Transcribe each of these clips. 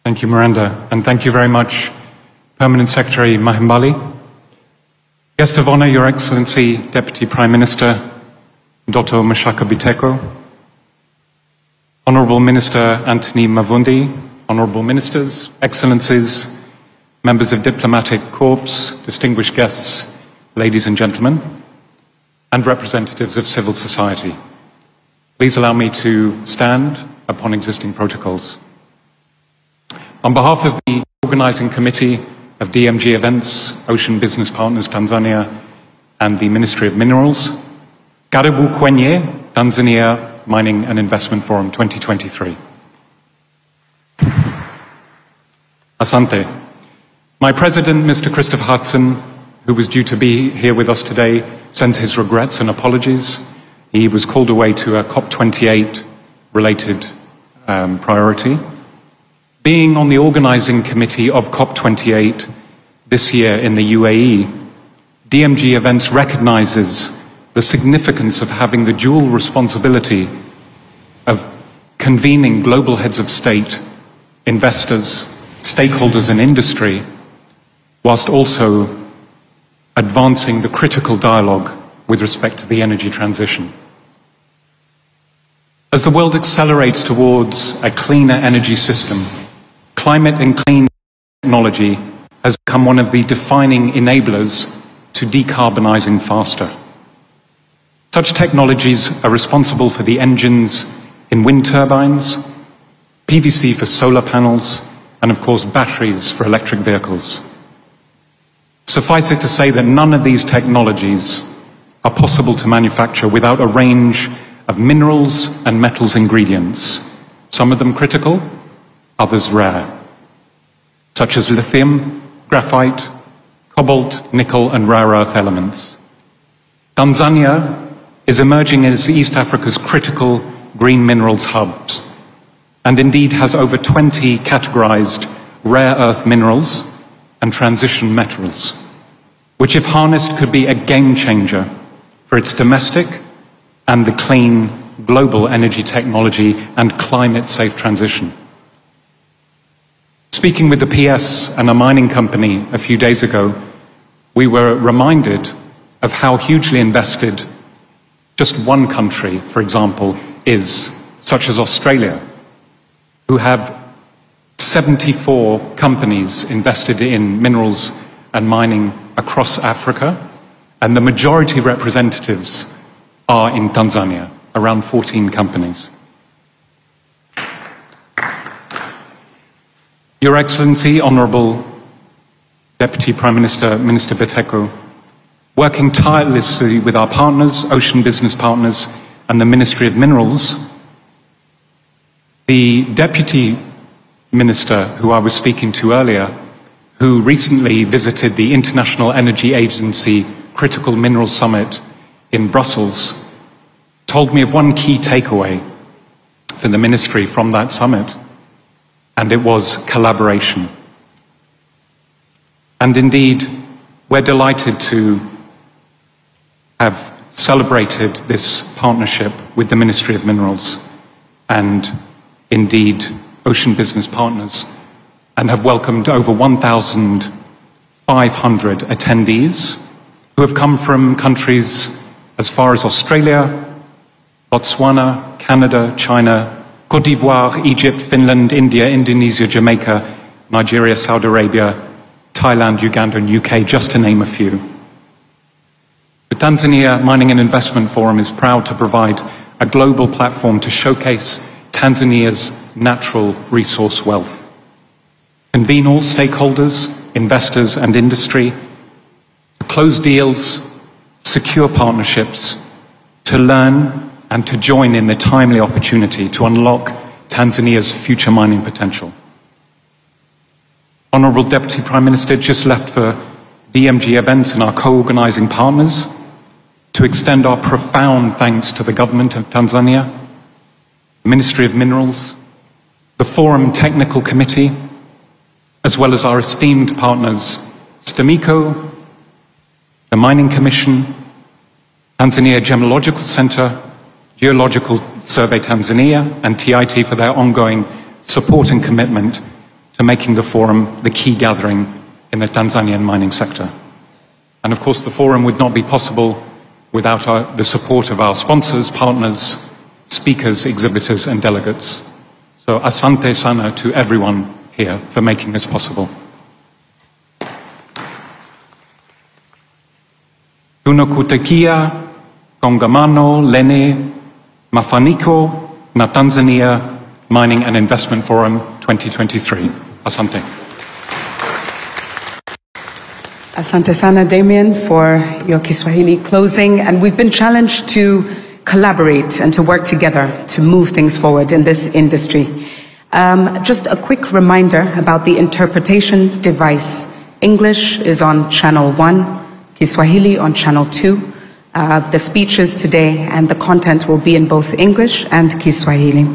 Thank you, Miranda, and thank you very much, Permanent Secretary Mahimbali. Guest of Honour, Your Excellency, Deputy Prime Minister, Dr. Mashaka Biteko, Honourable Minister Anthony Mavundi, Honourable Ministers, Excellencies, members of Diplomatic Corps, distinguished guests, ladies and gentlemen, and representatives of civil society. Please allow me to stand upon existing protocols. On behalf of the Organising Committee of DMG Events, Ocean Business Partners Tanzania, and the Ministry of Minerals, Karibu kwenye Tanzania Mining and Investment Forum 2023. Asante. My President, Mr. Christopher Hudson, who was due to be here with us today, sends his regrets and apologies. He was called away to a COP28 related priority. Being on the organising committee of COP28 this year in the UAE, DMG Events recognises the significance of having the dual responsibility of convening global heads of state, investors, stakeholders in industry, whilst also advancing the critical dialogue with respect to the energy transition. As the world accelerates towards a cleaner energy system, climate and clean technology has become one of the defining enablers to decarbonising faster. Such technologies are responsible for the engines in wind turbines, PVC for solar panels, and of course batteries for electric vehicles. Suffice it to say that none of these technologies are possible to manufacture without a range of minerals and metals ingredients, some of them critical, others rare, such as lithium, graphite, cobalt, nickel, and rare earth elements. Tanzania is emerging as East Africa's critical green minerals hubs, and indeed has over 20 categorized rare earth minerals and transition metals, which if harnessed could be a game changer for its domestic and the clean global energy technology and climate safe transition. Speaking with the PS and a mining company a few days ago, we were reminded of how hugely invested just one country, for example, is, such as Australia, who have 74 companies invested in minerals and mining across Africa, and the majority representatives are in Tanzania, around 14 companies. Your Excellency, Honourable Deputy Prime Minister, Minister Biteko, working tirelessly with our partners, Ocean Business Partners, and the Ministry of Minerals, the Deputy Minister who I was speaking to earlier, who recently visited the International Energy Agency Critical Minerals Summit in Brussels, told me of one key takeaway for the Ministry from that summit, and it was collaboration. And indeed, we're delighted to have celebrated this partnership with the Ministry of Minerals and indeed Ocean Business Partners, and have welcomed over 1,500 attendees who have come from countries as far as Australia, Botswana, Canada, China, Cote d'Ivoire, Egypt, Finland, India, Indonesia, Jamaica, Nigeria, Saudi Arabia, Thailand, Uganda, and UK, just to name a few. The Tanzania Mining and Investment Forum is proud to provide a global platform to showcase Tanzania's natural resource wealth, convene all stakeholders, investors, and industry to close deals, secure partnerships, to learn and to join in the timely opportunity to unlock Tanzania's future mining potential. Honourable Deputy Prime Minister just left for DMG Events and our co-organising partners to extend our profound thanks to the Government of Tanzania, the Ministry of Minerals, the Forum Technical Committee, as well as our esteemed partners, STAMICO, the Mining Commission, Tanzania Gemological Center, Geological Survey Tanzania, and TIT for their ongoing support and commitment to making the forum the key gathering in the Tanzanian mining sector. And of course, the forum would not be possible without the support of our sponsors, partners, speakers, exhibitors, and delegates. So asante sana to everyone here for making this possible. Tunakutakia kongamano lene mafanikio na Tanzania Mining and Investment Forum 2023. Asante. Asante sana, Damien, for your Kiswahili closing. And we've been challenged to collaborate and to work together to move things forward in this industry. Just a quick reminder about the interpretation device. English is on channel 1, Kiswahili on channel 2. The speeches today and the content will be in both English and Kiswahili.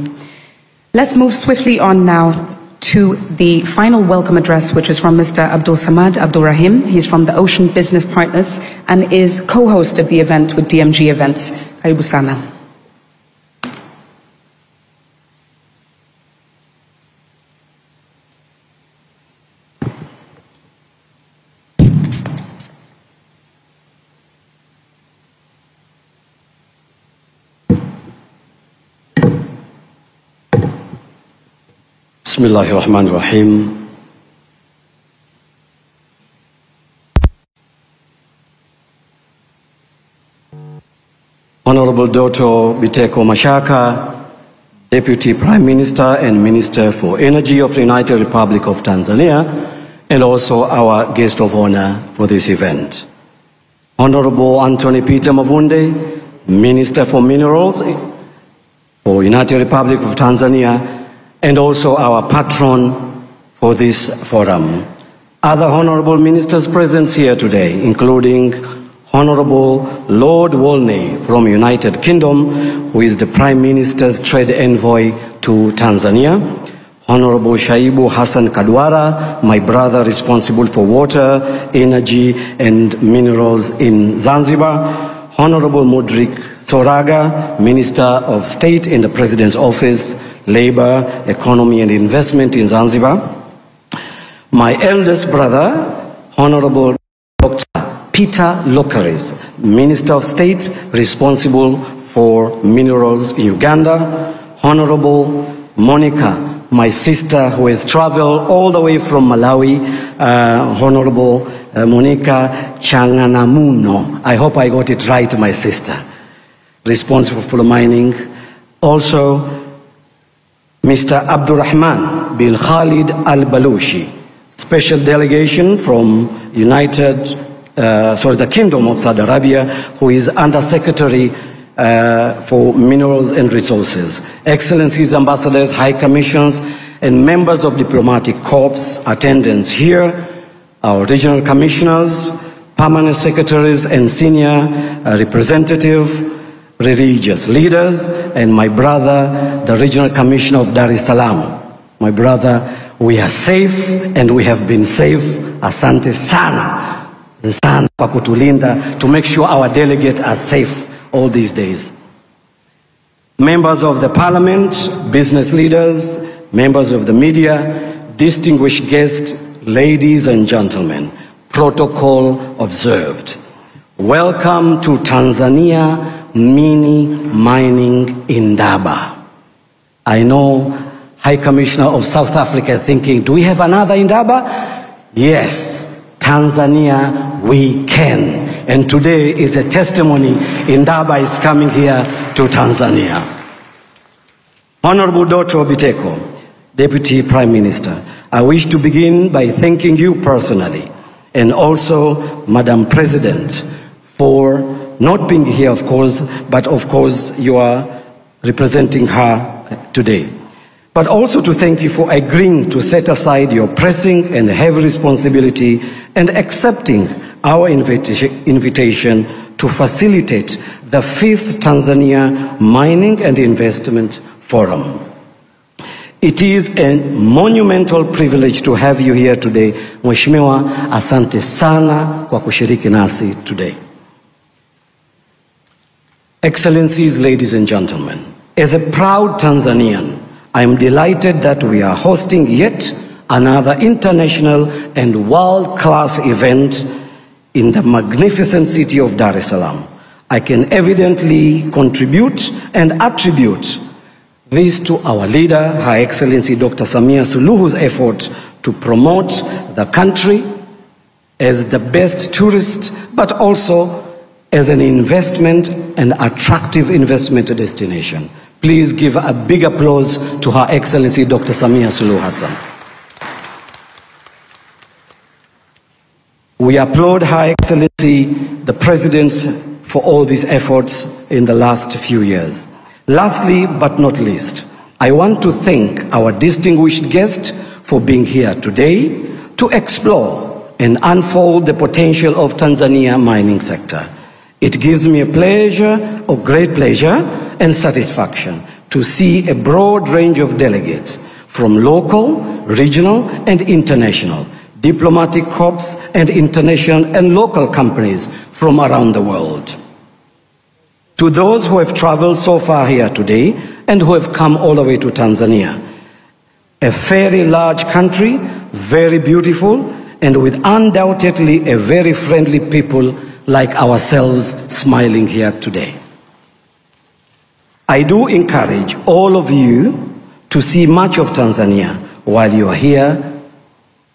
Let's move swiftly on now to the final welcome address, which is from Mr. Abdul Samad Abdul Rahim. He's from the Ocean Business Partners and is co-host of the event with DMG Events. Karibu sana. Bismillahirrahmanirrahim. Honorable Dr. Biteko Mashaka, Deputy Prime Minister and Minister for Energy of the United Republic of Tanzania, and also our guest of honor for this event. Honorable Anthony Peter Mavunde, Minister for Minerals for United Republic of Tanzania, and also our patron for this forum. Other honorable ministers present here today, including Honorable Lord Wolney from United Kingdom, who is the Prime Minister's Trade Envoy to Tanzania. Honorable Shaibu Hassan Kadwara, my brother responsible for water, energy, and minerals in Zanzibar. Honorable Mudrik Soraga, Minister of State in the President's Office, Labor, Economy and Investment in Zanzibar. My eldest brother, Honorable Dr. Peter Lokaris, Minister of State responsible for minerals in Uganda. Honorable Monica, my sister who has traveled all the way from Malawi, Honorable Monica Changanamuno. I hope I got it right, my sister. Responsible for mining. Also, Mr. Abdurrahman bin Khalid Al-Balushi, special delegation from the Kingdom of Saudi Arabia, who is Under Secretary for Minerals and Resources. Excellencies, ambassadors, high commissions, and members of diplomatic corps, attendants here, our regional commissioners, permanent secretaries, and senior representative, religious leaders, and my brother, the Regional Commissioner of Dar es Salaam. My brother, we are safe and we have been safe. Asante sana. Sana kwa kutulinda, to make sure our delegates are safe all these days. Members of the Parliament, business leaders, members of the media, distinguished guests, ladies and gentlemen, protocol observed. Welcome to Tanzania Mini Mining Indaba. I know High Commissioner of South Africa thinking, do we have another Indaba? Yes, Tanzania, we can. And today is a testimony. Indaba is coming here to Tanzania. Honorable Dr. Biteko, Deputy Prime Minister, I wish to begin by thanking you personally and also Madam President for not being here, of course, but of course you are representing her today. But also to thank you for agreeing to set aside your pressing and heavy responsibility and accepting our invitation to facilitate the 5th Tanzania Mining and Investment Forum. It is a monumental privilege to have you here today. Mheshimiwa, asante sana kwa kushiriki nasi today. Excellencies, ladies and gentlemen, as a proud Tanzanian, I am delighted that we are hosting yet another international and world-class event in the magnificent city of Dar es Salaam. I can evidently contribute and attribute this to our leader, Her Excellency Dr. Samia Suluhu's effort to promote the country as the best tourist, but also as an investment and attractive investment destination. Please give a big applause to Her Excellency Dr. Samia Suluhu Hassan. We applaud Her Excellency, the President, for all these efforts in the last few years. Lastly, but not least, I want to thank our distinguished guest for being here today to explore and unfold the potential of Tanzania mining sector. It gives me a great pleasure and satisfaction to see a broad range of delegates from local, regional, and international, diplomatic corps and international and local companies from around the world. To those who have traveled so far here today and who have come all the way to Tanzania, a very large country, very beautiful, and with undoubtedly a very friendly people like ourselves smiling here today. I do encourage all of you to see much of Tanzania while you are here.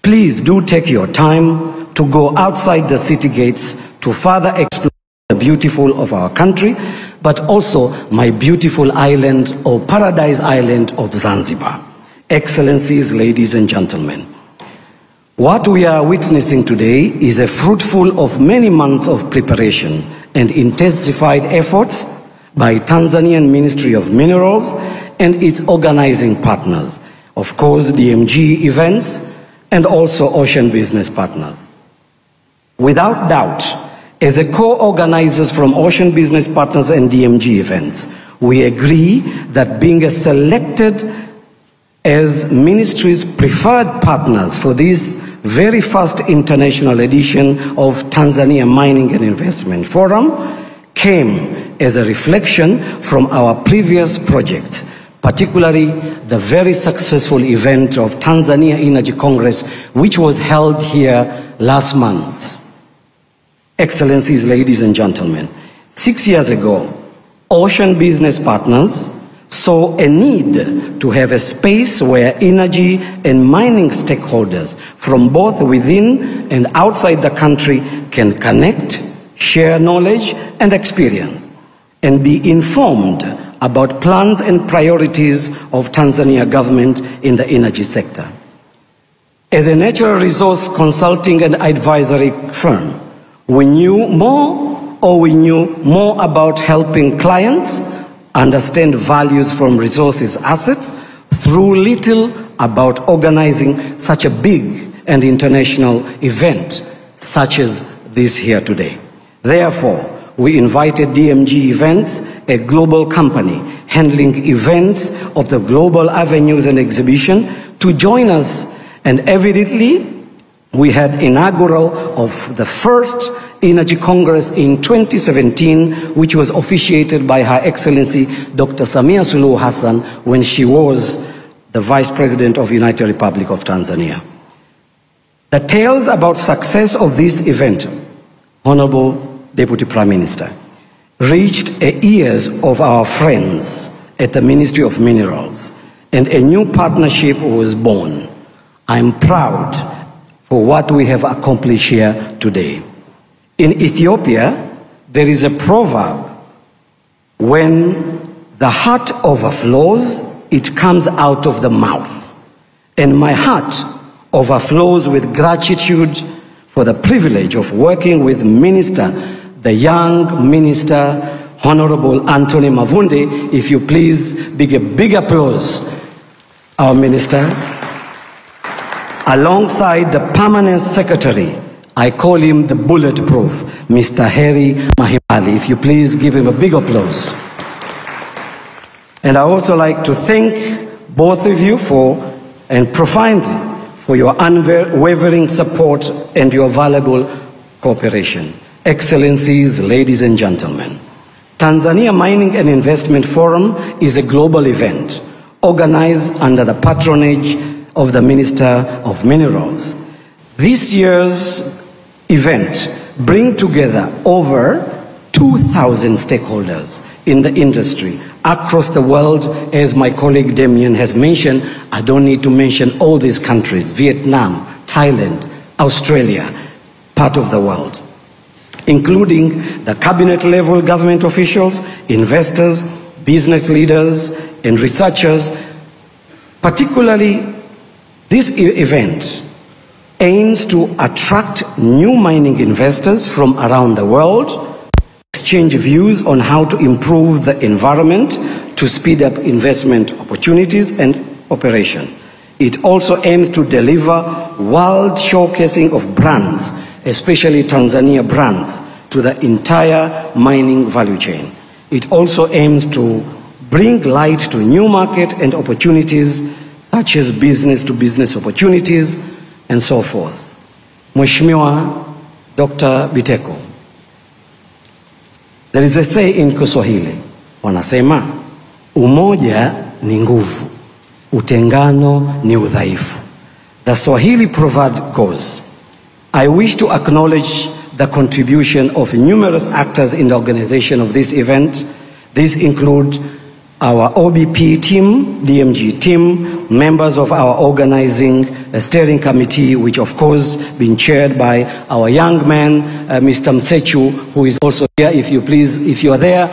Please do take your time to go outside the city gates to further explore the beautiful of our country, but also my beautiful island or paradise island of Zanzibar. Excellencies, ladies and gentlemen, what we are witnessing today is a fruitful of many months of preparation and intensified efforts by Tanzanian Ministry of Minerals and its organizing partners, of course DMG events and also Ocean Business Partners. Without doubt, as a co-organizers from Ocean Business Partners and DMG events, we agree that being selected as ministry's preferred partners for this very first international edition of Tanzania Mining and Investment Forum came as a reflection from our previous projects, particularly the very successful event of Tanzania Energy Congress, which was held here last month. Excellencies, ladies and gentlemen, 6 years ago, Ocean Business Partners saw a need to have a space where energy and mining stakeholders from both within and outside the country can connect, share knowledge and experience, and be informed about plans and priorities of Tanzania government in the energy sector. As a natural resource consulting and advisory firm, we knew more about helping clients understand values from resources assets through little about organizing such a big and international event such as this here today. Therefore, we invited DMG Events, a global company handling events of the global avenues and exhibition, to join us, and evidently we had inaugural of the first Energy Congress in 2017, which was officiated by Her Excellency Dr. Samia Suluhu Hassan when she was the Vice President of United Republic of Tanzania. The tales about success of this event, Honorable Deputy Prime Minister, reached the ears of our friends at the Ministry of Minerals, and a new partnership was born. I'm proud for what we have accomplished here today. In Ethiopia, there is a proverb, when the heart overflows, it comes out of the mouth. And my heart overflows with gratitude for the privilege of working with the young Minister, Honorable Anthony Mavunde. If you please, a big applause, our Minister. Alongside the Permanent Secretary, I call him the bulletproof, Mr. Harry Mahimali. If you please give him a big applause. And I also like to thank both of you profoundly for your unwavering support and your valuable cooperation. Excellencies, ladies and gentlemen, Tanzania Mining and Investment Forum is a global event organized under the patronage of the Minister of Minerals. This year's event brings together over 2,000 stakeholders in the industry across the world. As my colleague Damien has mentioned, I don't need to mention all these countries: Vietnam, Thailand, Australia, part of the world, including the cabinet-level government officials, investors, business leaders, and researchers. Particularly, this event aims to attract new mining investors from around the world, exchange views on how to improve the environment to speed up investment opportunities and operation. It also aims to deliver world showcasing of brands, especially Tanzania brands, to the entire mining value chain. It also aims to bring light to new market and opportunities such as business-to-business opportunities and so forth. Mheshimiwa Dr. Biteko, there is a say in Kiswahili, wanasema umoja ni nguvu, utengano ni udhaifu. The Swahili proverb goes, I wish to acknowledge the contribution of numerous actors in the organization of this event. These include our OBP team, DMG team, members of our organizing steering committee, which of course been chaired by our young man, Mr. Msechu, who is also here. If you please, if you are there,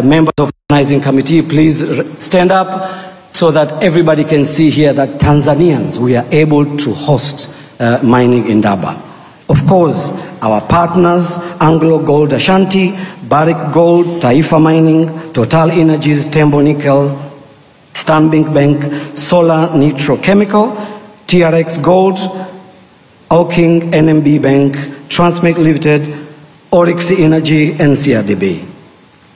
members of the organizing committee, please stand up so that everybody can see here that Tanzanians, we are able to host mining in Daba. Of course, our partners, Anglo Gold Ashanti, Barrick Gold, Taifa Mining, Total Energies, Tembo Nickel, Stanbic Bank, Solar Nitrochemical, TRX Gold, Auking, NMB Bank, Transmec Limited, Oryx Energy, and CRDB.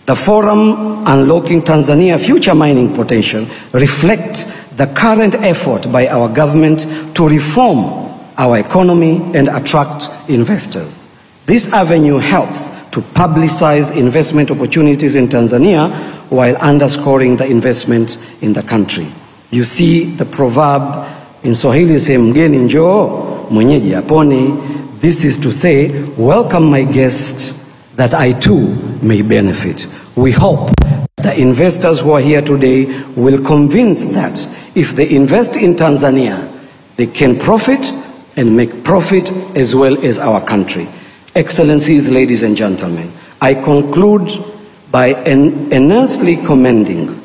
The forum Unlocking Tanzania Future Mining Potential reflects the current effort by our government to reform our economy and attract investors. This avenue helps to publicize investment opportunities in Tanzania while underscoring the investment in the country. You see the proverb in Swahili say mgeni njoo mwenyeji apone. This is to say, welcome my guest that I too may benefit. We hope the investors who are here today will convince that if they invest in Tanzania, they can profit and make profit as well as our country. Excellencies, ladies and gentlemen, I conclude by earnestly commending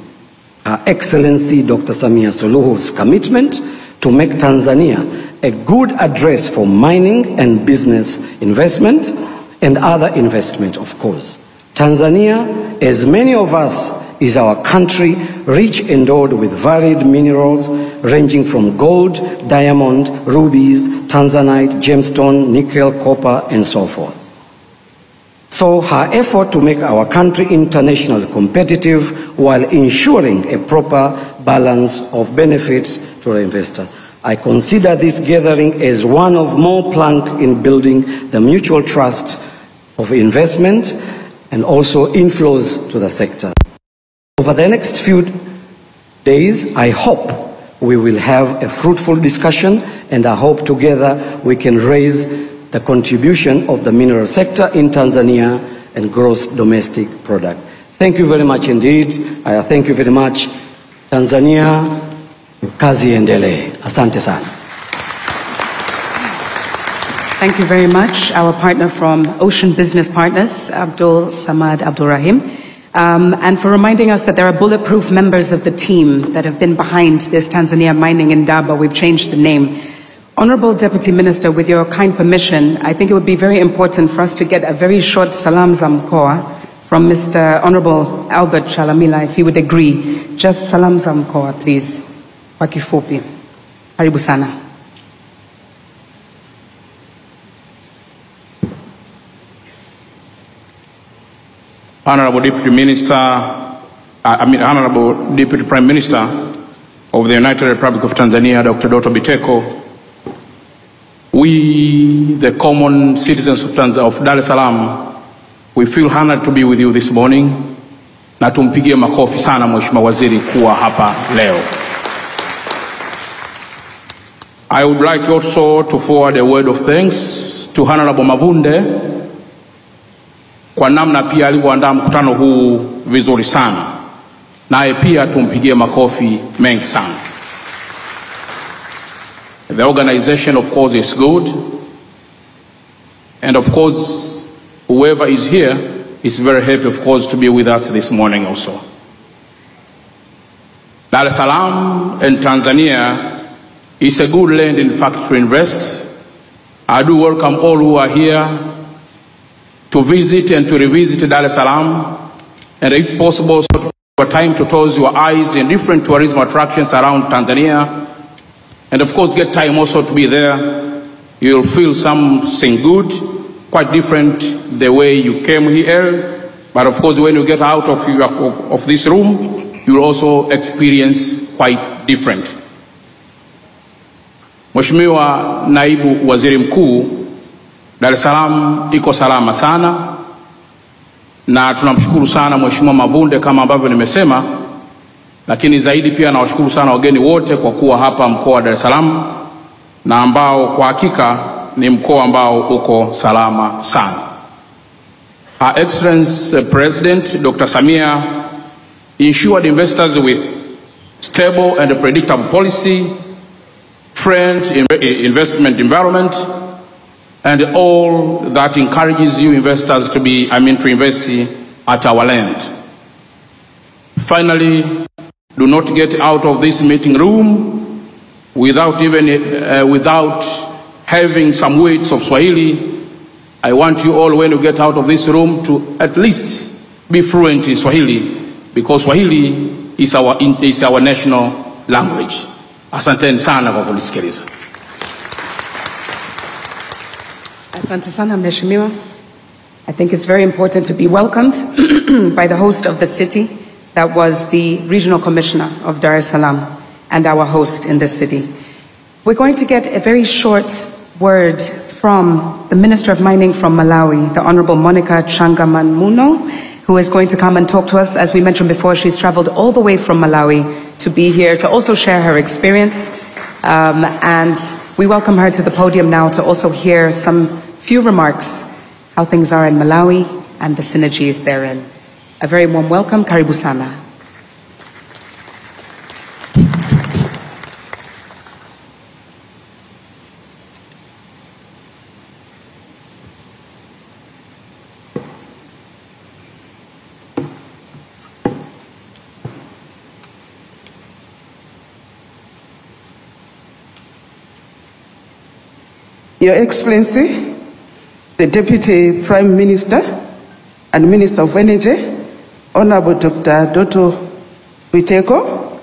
Her Excellency Dr. Samia Suluhu's commitment to make Tanzania a good address for mining and business investment and other investment, of course. Tanzania, as many of us, is our country rich endowed with varied minerals ranging from gold, diamond, rubies, tanzanite, gemstone, nickel, copper, and so forth. So her effort to make our country internationally competitive while ensuring a proper balance of benefits to the investor. I consider this gathering as one of more planks in building the mutual trust of investment and also inflows to the sector. Over the next few days, I hope we will have a fruitful discussion, and I hope together we can raise the contribution of the mineral sector in Tanzania and gross domestic product. Thank you very much indeed. I thank you very much. Tanzania, kazi endelee. Asante sana. Thank you very much. Our partner from Ocean Business Partners, Abdul Samad Abdul Rahim. And for reminding us that there are bulletproof members of the team that have been behind this Tanzania Mining in Daba. We've changed the name. Honorable Deputy Minister, with your kind permission, I think it would be very important for us to get a very short salam za mkoa from Mr. Honorable Albert Chalamila, if he would agree. Just salam za mkoa, please. Kwa kifupi. Karibu sana. Honorable Deputy Minister, Honorable Deputy Prime Minister of the United Republic of Tanzania, Dr. Biteko, we, the common citizens of Dar es Salaam, we feel honored to be with you this morning. Na tumpigie makofi sana Mheshimiwa Waziri kuwa hapa leo. I would like also to forward a word of thanks to Honorable Mavunde kwa namna pia alivyoandaa mkutano huu vizuri sana. Naye pia tumpigie makofi mengi sana. The organization of course is good. And of course, whoever is here is very happy of course to be with us this morning also. Dar es Salaam and Tanzania is a good land in fact to invest. I do welcome all who are here to visit and to revisit Dar es Salaam, and if possible, so to have time to close your eyes in different tourism attractions around Tanzania, and of course get time also to be there. You'll feel something good, quite different the way you came here, but of course when you get out of this room, you'll also experience quite different. Mheshimiwa Naibu Waziri Mkuu, Dar es Salaam iko salama sana, na tunamshukuru sana Mheshimiwa Mavunde kama ambavyo nimesema, lakini zaidi pia nawashukuru sana wageni wote kwa kuwa hapa mkoa wa Dar es Salaam, na ambao kwa hakika ni mkoa ambao uko salama sana. Her Excellency President Dr. Samia ensured investors with stable and predictable policy, friendly investment environment, and all that encourages you investors to to invest at our land. Finally, do not get out of this meeting room without having some words of Swahili. I want you all, when you get out of this room, to at least be fluent in Swahili, because Swahili is our national language. Asanteni sana kwa kunisikiliza. Asante sana, Mheshimiwa. I think it's very important to be welcomed by the host of the city, that was the Regional Commissioner of Dar es Salaam and our host in this city. We're going to get a very short word from the Minister of Mining from Malawi, the Honorable Monica Changamanmuno, who is going to come and talk to us. As we mentioned before, she's traveled all the way from Malawi to be here to also share her experience. And we welcome her to the podium now to also hear some few remarks, how things are in Malawi and the synergies therein. A very warm welcome. Karibu sana. Your Excellency, the Deputy Prime Minister and Minister of Energy, Honorable Dr. Doto Witeko,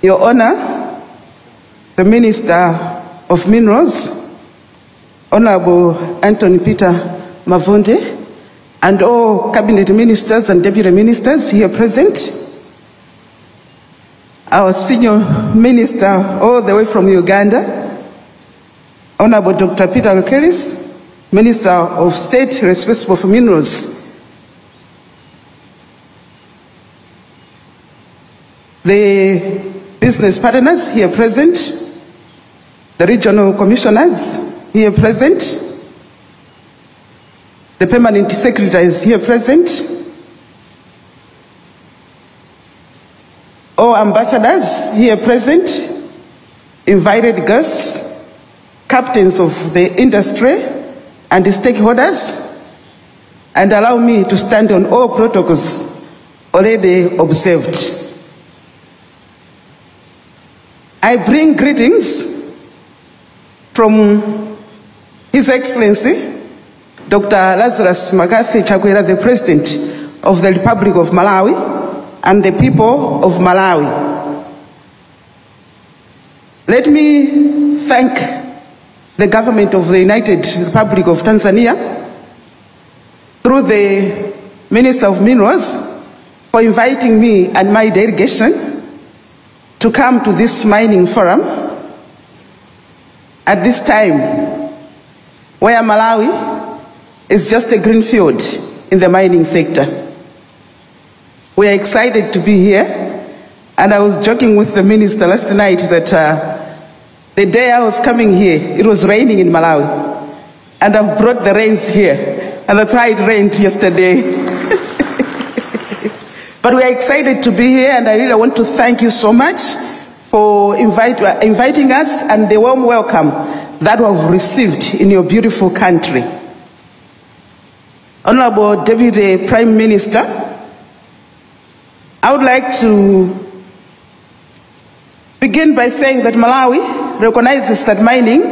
Your Honor, the Minister of Minerals, Honorable Anthony Peter Mavunde, and all Cabinet Ministers and Deputy Ministers here present, our Senior Minister all the way from Uganda, Honorable Dr. Peter Lukeris, Minister of State responsible for minerals, the business partners here present, the regional commissioners here present, the permanent secretaries here present, all ambassadors here present, invited guests, captains of the industry and the stakeholders, and allow me to stand on all protocols already observed. I bring greetings from His Excellency, Dr. Lazarus Magathi Chakwera, the President of the Republic of Malawi, and the people of Malawi. Let me thank the government of the United Republic of Tanzania, through the Minister of Minerals, for inviting me and my delegation to come to this mining forum at this time where Malawi is just a greenfield in the mining sector. We are excited to be here, and I was joking with the minister last night that The day I was coming here, it was raining in Malawi. And I've brought the rains here. And that's why it rained yesterday. But we are excited to be here, and I really want to thank you so much for inviting us and the warm welcome that we have received in your beautiful country. Honorable Deputy Prime Minister, I would like to begin by saying that Malawi recognizes that mining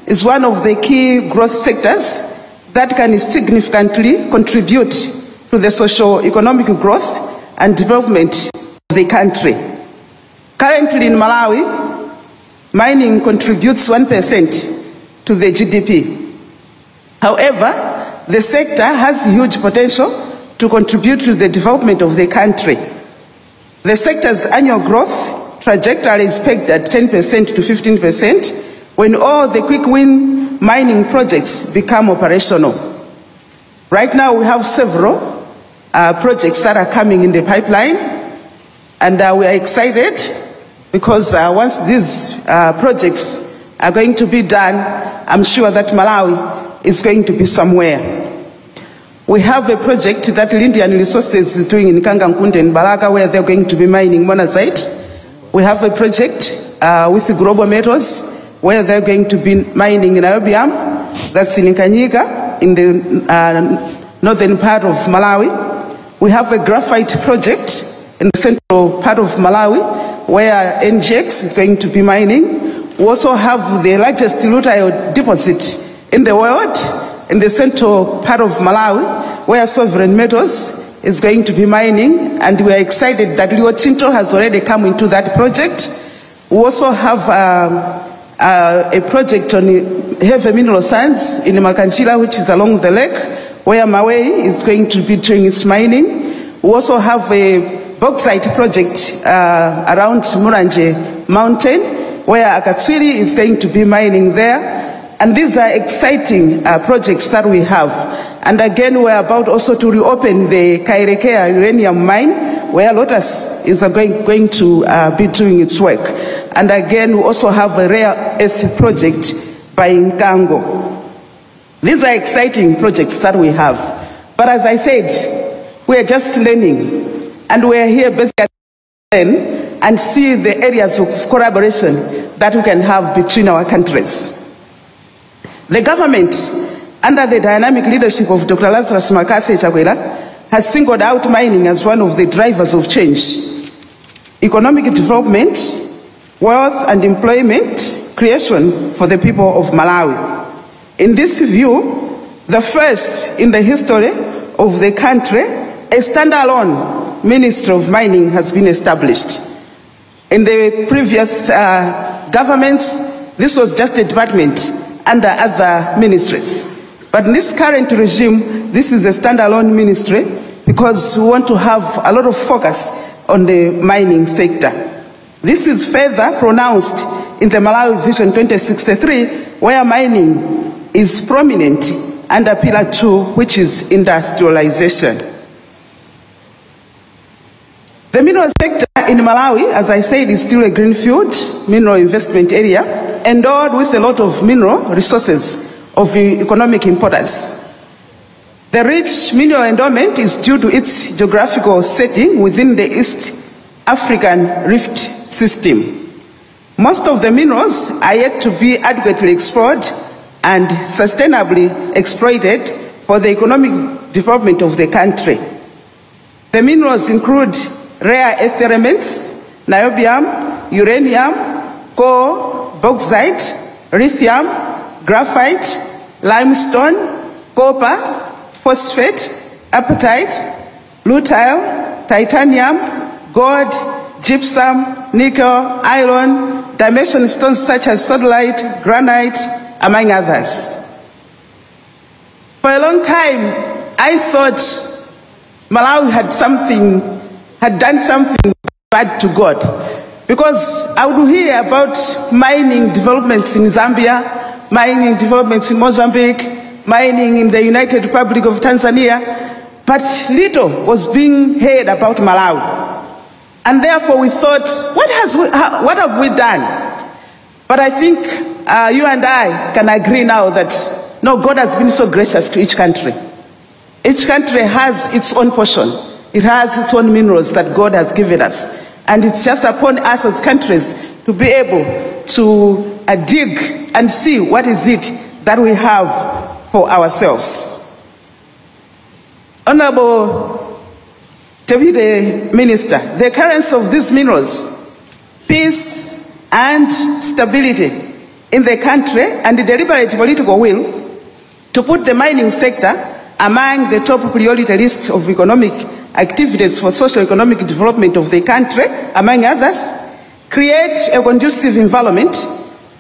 is one of the key growth sectors that can significantly contribute to the socio-economic growth and development of the country. Currently in Malawi, mining contributes 1% to the GDP. However, the sector has huge potential to contribute to the development of the country. The sector's annual growth trajectory is pegged at 10% to 15% when all the quick win mining projects become operational. Right now we have several projects that are coming in the pipeline, and we are excited because once these projects are going to be done, I'm sure that Malawi is going to be somewhere. We have a project that Lindian Resources is doing in Kangankunde and Balaka, where they're going to be mining monazite. We have a project with Global Metals where they're going to be mining in niobium, that's in Kanyiga, in the northern part of Malawi. We have a graphite project in the central part of Malawi where NGX is going to be mining. We also have the largest rutile deposit in the world in the central part of Malawi where Sovereign Metals is going to be mining, and we are excited that Rio Tinto has already come into that project. We also have a project on heavy mineral sands in Makanchila, which is along the lake, where Mawe is going to be doing its mining. We also have a bauxite project around Muranje Mountain, where Akatswiri is going to be mining there. And these are exciting projects that we have. And again, we're about also to reopen the Kairekea uranium mine, where Lotus is going to be doing its work. And again, we also have a rare earth project by Nkango. These are exciting projects that we have. But as I said, we are just learning, and we are here basically to learn and see the areas of collaboration that we can have between our countries. The government, under the dynamic leadership of Dr. Lazarus Makathi Chakwera, has singled out mining as one of the drivers of change, economic development, wealth and employment creation for the people of Malawi. In this view, the first in the history of the country, a standalone Ministry of Mining has been established. In the previous governments, this was just a department under other ministries. But in this current regime, this is a standalone ministry because we want to have a lot of focus on the mining sector. This is further pronounced in the Malawi Vision 2063, where mining is prominent under Pillar 2, which is industrialization. The mineral sector in Malawi, as I said, is still a greenfield mineral investment area, endowed with a lot of mineral resources of economic importance. The rich mineral endowment is due to its geographical setting within the East African Rift System. Most of the minerals are yet to be adequately explored and sustainably exploited for the economic development of the country. The minerals include rare earth elements, niobium, uranium, coal, bauxite, lithium, graphite, limestone, copper, phosphate, apatite, rutile, titanium, gold, gypsum, nickel, iron, dimension stones such as sodalite, granite, among others. For a long time, I thought Malawi had done something bad to God, because I would hear about mining developments in Zambia, mining developments in Mozambique, mining in the United Republic of Tanzania, but little was being heard about Malawi. And therefore we thought, what have we done? But I think you and I can agree now that, no, God has been so gracious to each country. Each country has its own portion. It has its own minerals that God has given us. And it's just upon us as countries to be able to dig and see what is it that we have for ourselves. Honorable Deputy Minister, the occurrence of these minerals, peace and stability in the country, and the deliberate political will to put the mining sector among the top priority lists of economic activities for socio-economic development of the country, among others, create a conducive environment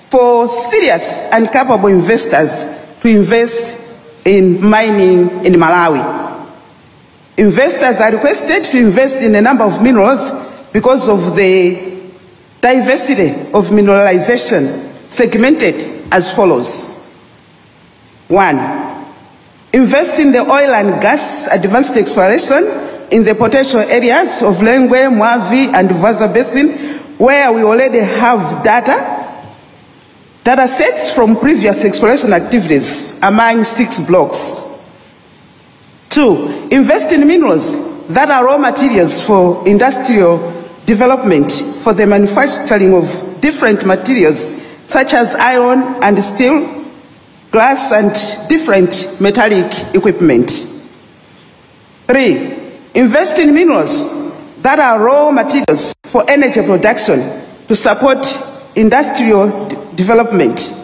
for serious and capable investors to invest in mining in Malawi. Investors are requested to invest in a number of minerals because of the diversity of mineralization, segmented as follows. 1. Invest in the oil and gas advanced exploration in the potential areas of Lengwe, Mwavi, and Vaza Basin, where we already have data sets from previous exploration activities among 6 blocks. 2. Invest in minerals that are raw materials for industrial development for the manufacturing of different materials such as iron and steel, glass, and different metallic equipment. 3. Invest in minerals that are raw materials for energy production to support industrial development.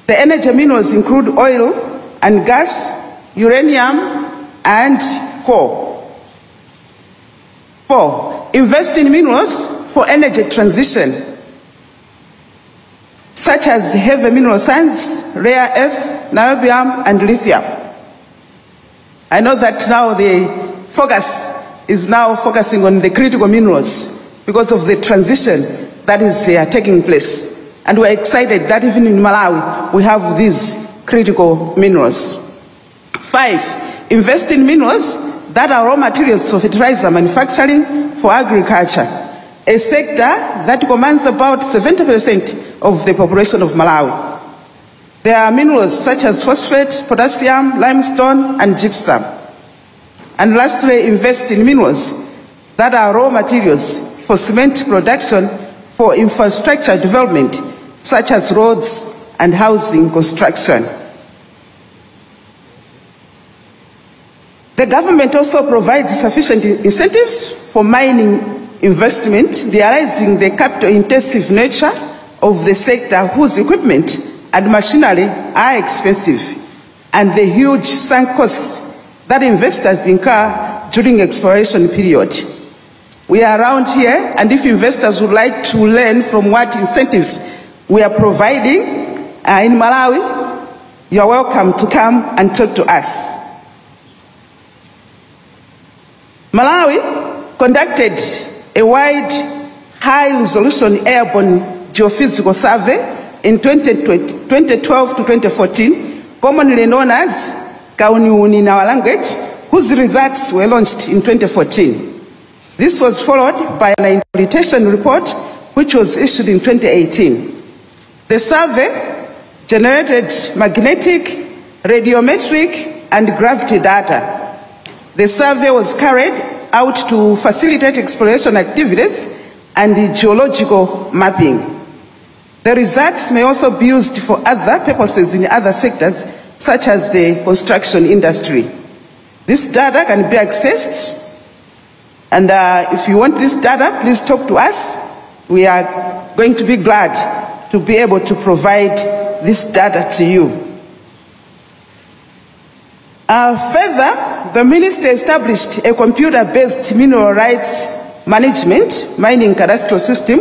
The energy minerals include oil and gas, uranium, and coal. 4. Invest in minerals for energy transition, such as heavy mineral sands, rare earth, niobium, and lithium. I know that now the focus is now focusing on the critical minerals because of the transition that is taking place. And we're excited that even in Malawi, we have these critical minerals. 5. Invest in minerals that are raw materials for fertilizer manufacturing for agriculture, a sector that commands about 70% of the population of Malawi. There are minerals such as phosphate, potassium, limestone, and gypsum. And lastly, invest in minerals that are raw materials for cement production for infrastructure development, such as roads and housing construction. The government also provides sufficient incentives for mining investment, realizing the capital-intensive nature of the sector, whose equipment and machinery are expensive, and the huge sunk costs that investors incur during exploration period. We are around here, and if investors would like to learn from what incentives we are providing in Malawi, you are welcome to come and talk to us. Malawi conducted a wide, high-resolution airborne geophysical survey in 2012 to 2014, commonly known as Kauniuni in our language, whose results were launched in 2014. This was followed by an interpretation report, which was issued in 2018. The survey generated magnetic, radiometric, and gravity data. The survey was carried out to facilitate exploration activities and the geological mapping. The results may also be used for other purposes in other sectors, such as the construction industry. This data can be accessed, and if you want this data, please talk to us. We are going to be glad to be able to provide this data to you. Further, the Ministry established a computer-based mineral rights management mining cadastral system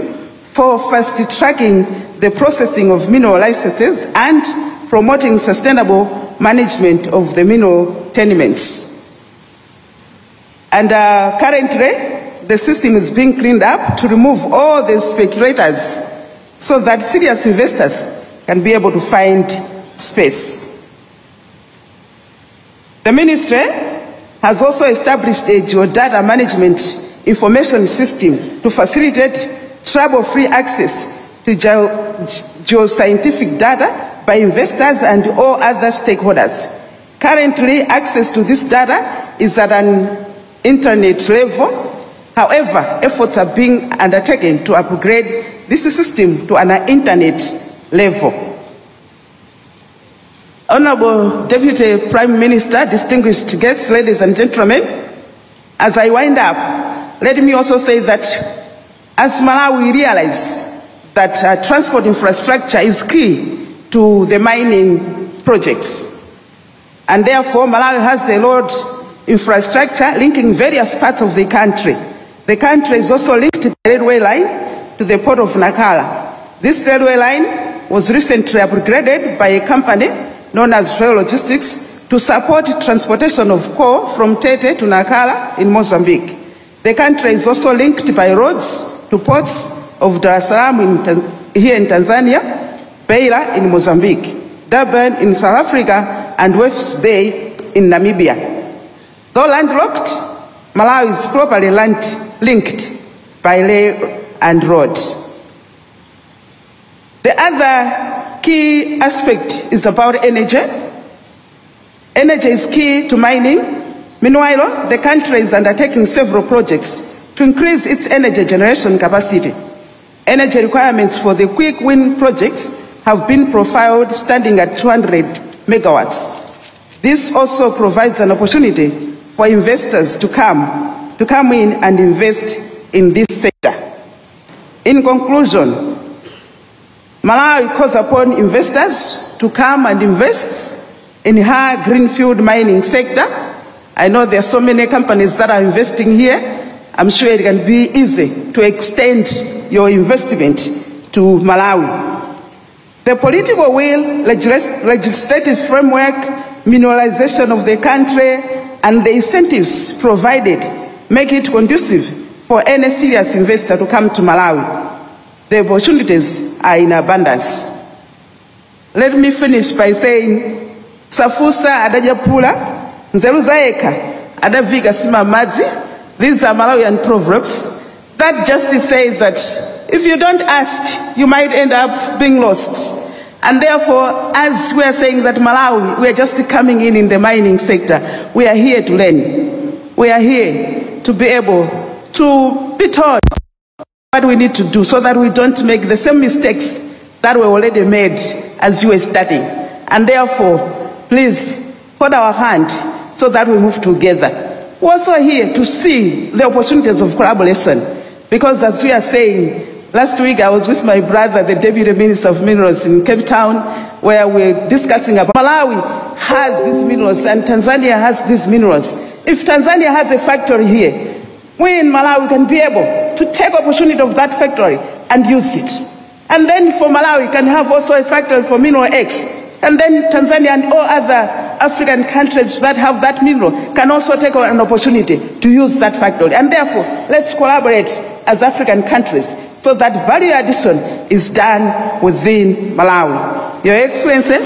for fast-tracking the processing of mineral licenses and promoting sustainable management of the mineral tenements. And currently, the system is being cleaned up to remove all the speculators so that serious investors can be able to find space. The Ministry has also established a geodata management information system to facilitate trouble-free access to geoscientific data by investors and all other stakeholders. Currently, access to this data is at an internet level. However, efforts are being undertaken to upgrade this system to an internet level. Honorable Deputy Prime Minister, distinguished guests, ladies and gentlemen, as I wind up, let me also say that as Malawi, we realize that transport infrastructure is key to the mining projects. And therefore, Malawi has a road infrastructure linking various parts of the country. The country is also linked by a railway line to the port of Nakala. This railway line was recently upgraded by a company known as Rail Logistics to support transportation of coal from Tete to Nakala in Mozambique. The country is also linked by roads to ports of Dar es Salaam here in Tanzania, Beira in Mozambique, Durban in South Africa, and West Bay in Namibia. Though landlocked, Malawi is properly linked by rail and road. The other key aspect is about energy. Energy is key to mining. Meanwhile, the country is undertaking several projects to increase its energy generation capacity. Energy requirements for the quick win projects have been profiled standing at 200 megawatts. This also provides an opportunity for investors to come in and invest in this sector. In conclusion, Malawi calls upon investors to come and invest in her greenfield mining sector. I know there are so many companies that are investing here. I'm sure it can be easy to extend your investment to Malawi. The political will, legislative framework, mineralization of the country, and the incentives provided make it conducive for any serious investor to come to Malawi. The opportunities are in abundance. Let me finish by saying, Safusa adajapula, nzeruzaeka adaviga sima madzi. These are Malawian proverbs that just say that if you don't ask, you might end up being lost. And therefore, as we are saying that Malawi, we are just coming in the mining sector. We are here to learn. We are here to be able to be taught what we need to do so that we don't make the same mistakes that were already made as you were studying. And therefore, please hold our hand so that we move together. We're also here to see the opportunities of collaboration, because as we are saying, last week I was with my brother, the Deputy Minister of Minerals in Cape Town, where we're discussing about Malawi has these minerals and Tanzania has these minerals. If Tanzania has a factory here, we in Malawi can be able to take opportunity of that factory and use it. And then for Malawi can have also a factory for mineral X. And then Tanzania and all other African countries that have that mineral can also take an opportunity to use that factory. And therefore, let's collaborate as African countries so that value addition is done within Malawi. Your Excellency,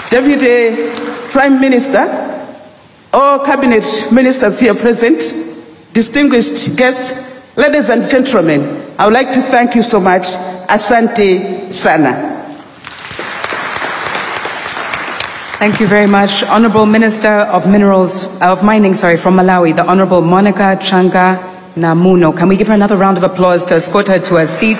Deputy Prime Minister, all cabinet ministers here present, distinguished guests, ladies and gentlemen, I would like to thank you so much. Asante sana. Thank you very much. Honorable Minister of Mining from Malawi, the Honorable Monica Changa Namuno. Can we give her another round of applause to escort her to her seat?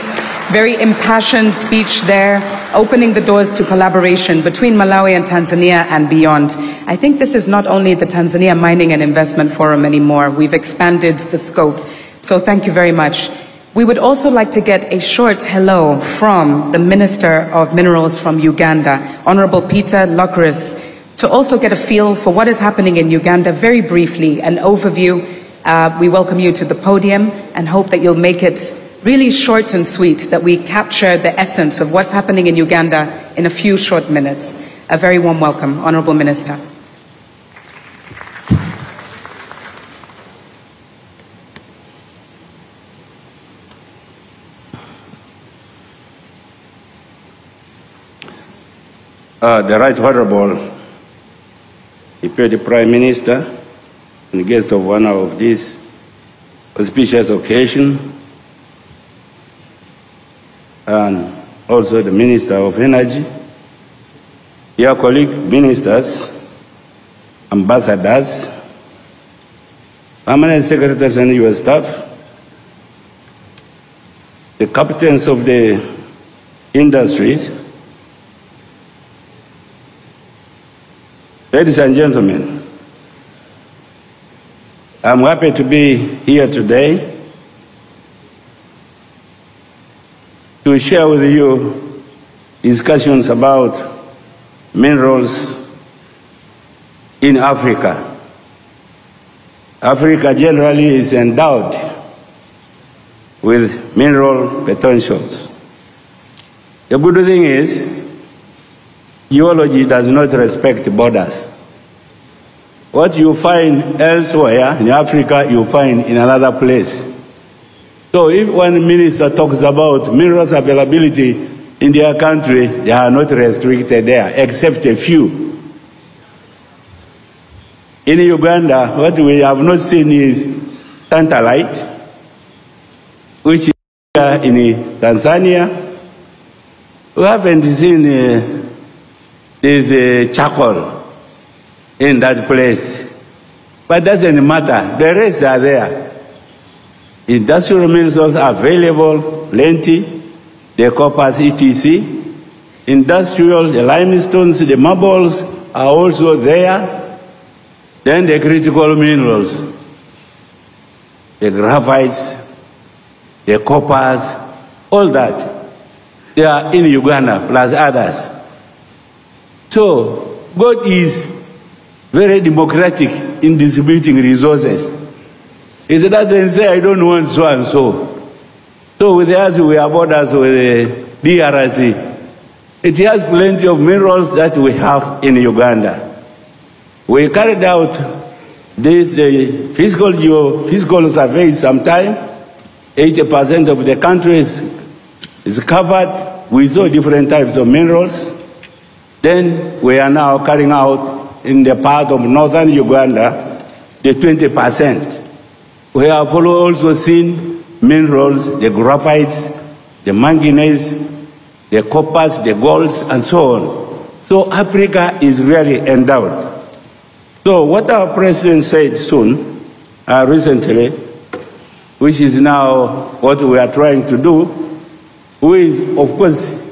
Very impassioned speech there, opening the doors to collaboration between Malawi and Tanzania and beyond. I think this is not only the Tanzania Mining and Investment Forum anymore. We've expanded the scope. So thank you very much. We would also like to get a short hello from the Minister of Minerals from Uganda, Honorable Peter Lockris, to also get a feel for what is happening in Uganda. Very briefly, an overview. We welcome you to the podium and hope that you'll make it really short and sweet, that we capture the essence of what's happening in Uganda in a few short minutes. A very warm welcome, Honorable Minister. The Right Honorable Deputy Prime Minister and guests of honor of this auspicious occasion, and also the Minister of Energy, your colleague ministers, ambassadors, permanent secretaries and your staff, the captains of the industries, ladies and gentlemen, I'm happy to be here today to share with you discussions about minerals in Africa. Africa generally is endowed with mineral potentials. The good thing is, geology does not respect borders. What you find elsewhere in Africa, you find in another place. So if one minister talks about minerals availability in their country, they are not restricted there, except a few. In Uganda, what we have not seen is tantalite, which is in Tanzania. We haven't seen this charcoal in that place. But it doesn't matter. The rest are there. Industrial minerals are available, plenty. The coppers, etc. Industrial, the limestones, the marbles are also there. Then the critical minerals, the graphites, the coppers, all that. They are in Uganda, plus others. So, God is very democratic in distributing resources. It doesn't say, I don't want so and so. So with us, we have borders with the DRC. It has plenty of minerals that we have in Uganda. We carried out this physical survey sometime. 80% of the country is covered. We saw different types of minerals. Then we are now carrying out in the part of northern Uganda, the 20%. We have also seen minerals, the graphites, the manganese, the coppers, the golds, and so on. So Africa is really endowed. So what our president said recently, which is now what we are trying to do, who is, of course,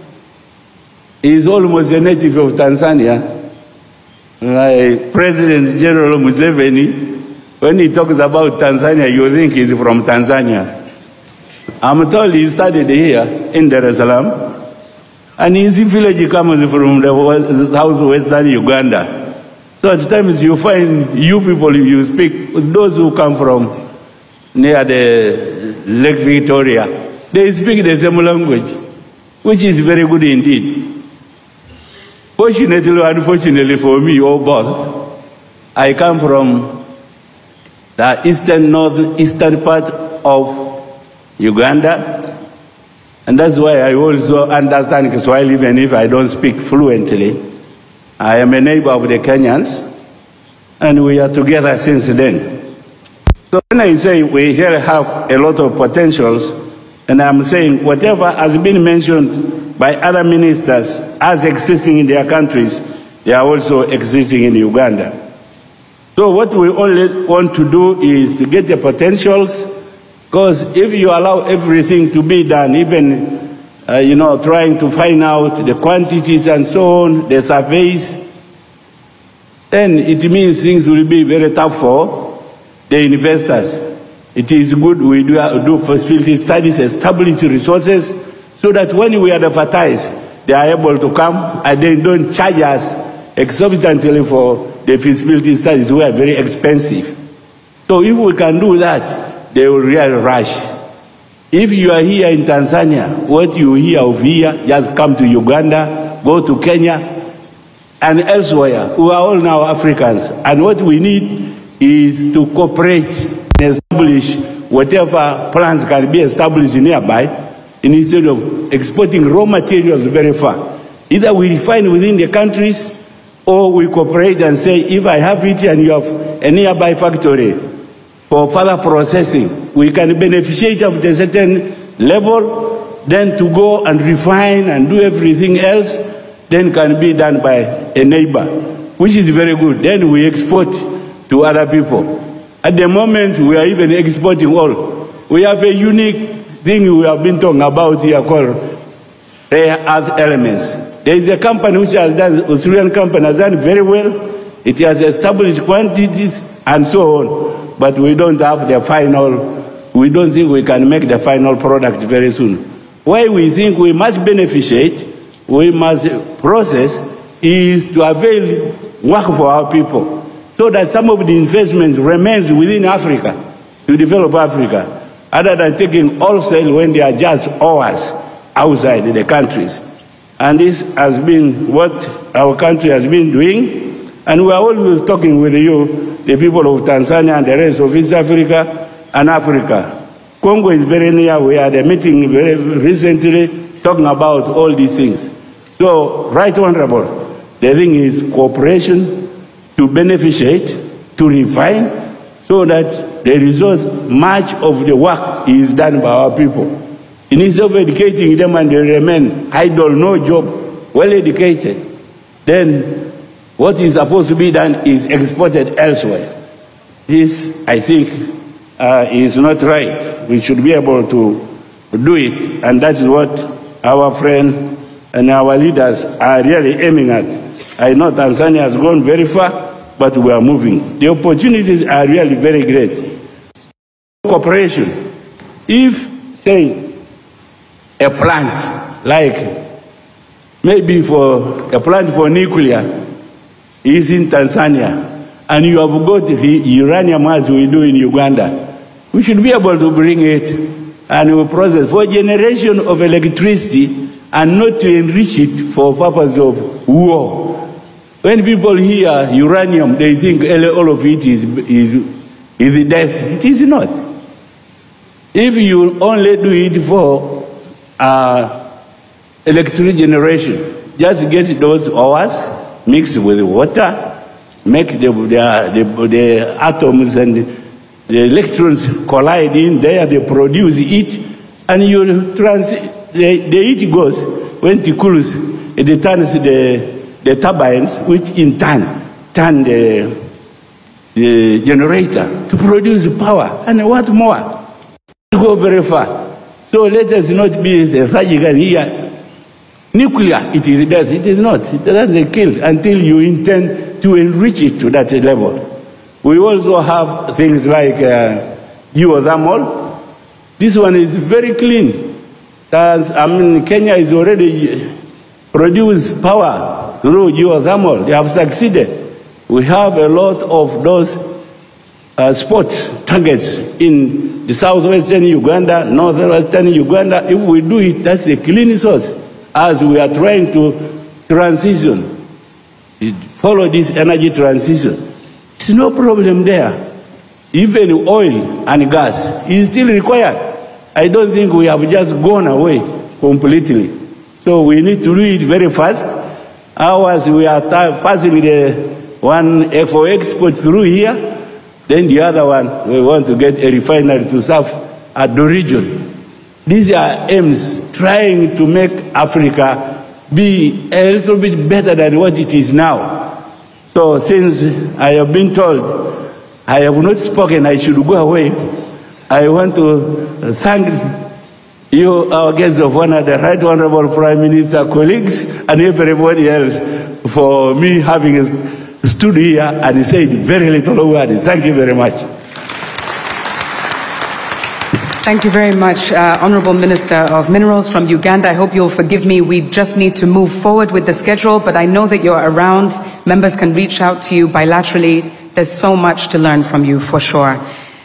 is almost a native of Tanzania, President General Museveni. When he talks about Tanzania, you think he's from Tanzania. I'm told he studied here in Dar es Salaam, and his village comes from the southwestern Uganda. So at times you find you people, you speak, those who come from near the Lake Victoria, they speak the same language, which is very good indeed. Fortunately or unfortunately for me, or both, I come from the northeastern part of Uganda, and that's why I also understand Kiswahili even if I don't speak fluently. I am a neighbor of the Kenyans, and we are together since then. So when I say we here have a lot of potentials, and I'm saying whatever has been mentioned by other ministers as existing in their countries, they are also existing in Uganda. So what we only want to do is to get the potentials, because if you allow everything to be done, even, trying to find out the quantities and so on, the surveys, then it means things will be very tough for the investors. It is good we do feasibility studies, establish resources, so that when we advertise, they are able to come and they don't charge us exorbitantly for the feasibility studies, who are very expensive. So if we can do that, they will really rush. If you are here in Tanzania, what you hear of here, just come to Uganda, go to Kenya, and elsewhere. We are all now Africans, and what we need is to cooperate and establish whatever plans can be established nearby, instead of exporting raw materials very far. Either we refine within the countries, or we cooperate and say, if I have it and you have a nearby factory for further processing, we can beneficiate of the certain level, then to go and refine and do everything else, then can be done by a neighbor, which is very good. Then we export to other people. At the moment, we are even exporting all. We have a unique thing we have been talking about here called rare earth elements. There is a company which has done, Australian company has done very well. It has established quantities and so on, but we don't have the final, we don't think we can make the final product very soon. Why we think we must beneficiate, we must process, is to avail work for our people, so that some of the investment remains within Africa, to develop Africa, other than taking wholesale when they are just ours outside the countries. And this has been what our country has been doing. And we are always talking with you, the people of Tanzania and the rest of East Africa and Africa. Congo is very near. We had a meeting very recently talking about all these things. So, Right Honorable, the thing is cooperation to beneficiate, to refine, so that the resource, much of the work is done by our people. Instead of educating them and they remain idle, no job, well educated, then what is supposed to be done is exported elsewhere. This, I think, is not right. We should be able to do it, and that is what our friend and our leaders are really aiming at. I know Tanzania has gone very far, but we are moving. The opportunities are really very great. Cooperation. If, say, a plant, like maybe for a plant for nuclear, is in Tanzania, and you have got the uranium as we do in Uganda, we should be able to bring it and we process for generation of electricity and not to enrich it for purpose of war. When people hear uranium, they think all of it is death. It is not. If you only do it for electricity generation, just get those hours, mix with water, make the atoms and the electrons collide in there, they produce heat, and the heat goes, when it cools, it turns the turbines, which in turn the generator to produce power. And what more? To go very far. So let us not be the surgical here. Nuclear, it is death. It is not. It doesn't kill until you intend to enrich it to that level. We also have things like geothermal. This one is very clean. Kenya is already produced power through geothermal. They have succeeded. We have a lot of those spots, targets in the southwestern Uganda, northwestern Uganda. If we do it, that's a clean source. As we are trying to transition, follow this energy transition, there's no problem there. Even oil and gas is still required. I don't think we have just gone away completely. So we need to do it very fast. Ours, we are passing the one for export through here, then the other one, we want to get a refinery to serve at the region. These are aims trying to make Africa be a little bit better than what it is now. So since I have been told I have not spoken, I should go away, I want to thank you, our guests of honor, the Right Honorable Prime Minister, colleagues, and everybody else for me having stood here and said very little word. Thank you very much. Thank you very much, Honorable Minister of Minerals from Uganda. I hope you'll forgive me. We just need to move forward with the schedule, but I know that you're around. Members can reach out to you bilaterally. There's so much to learn from you, for sure.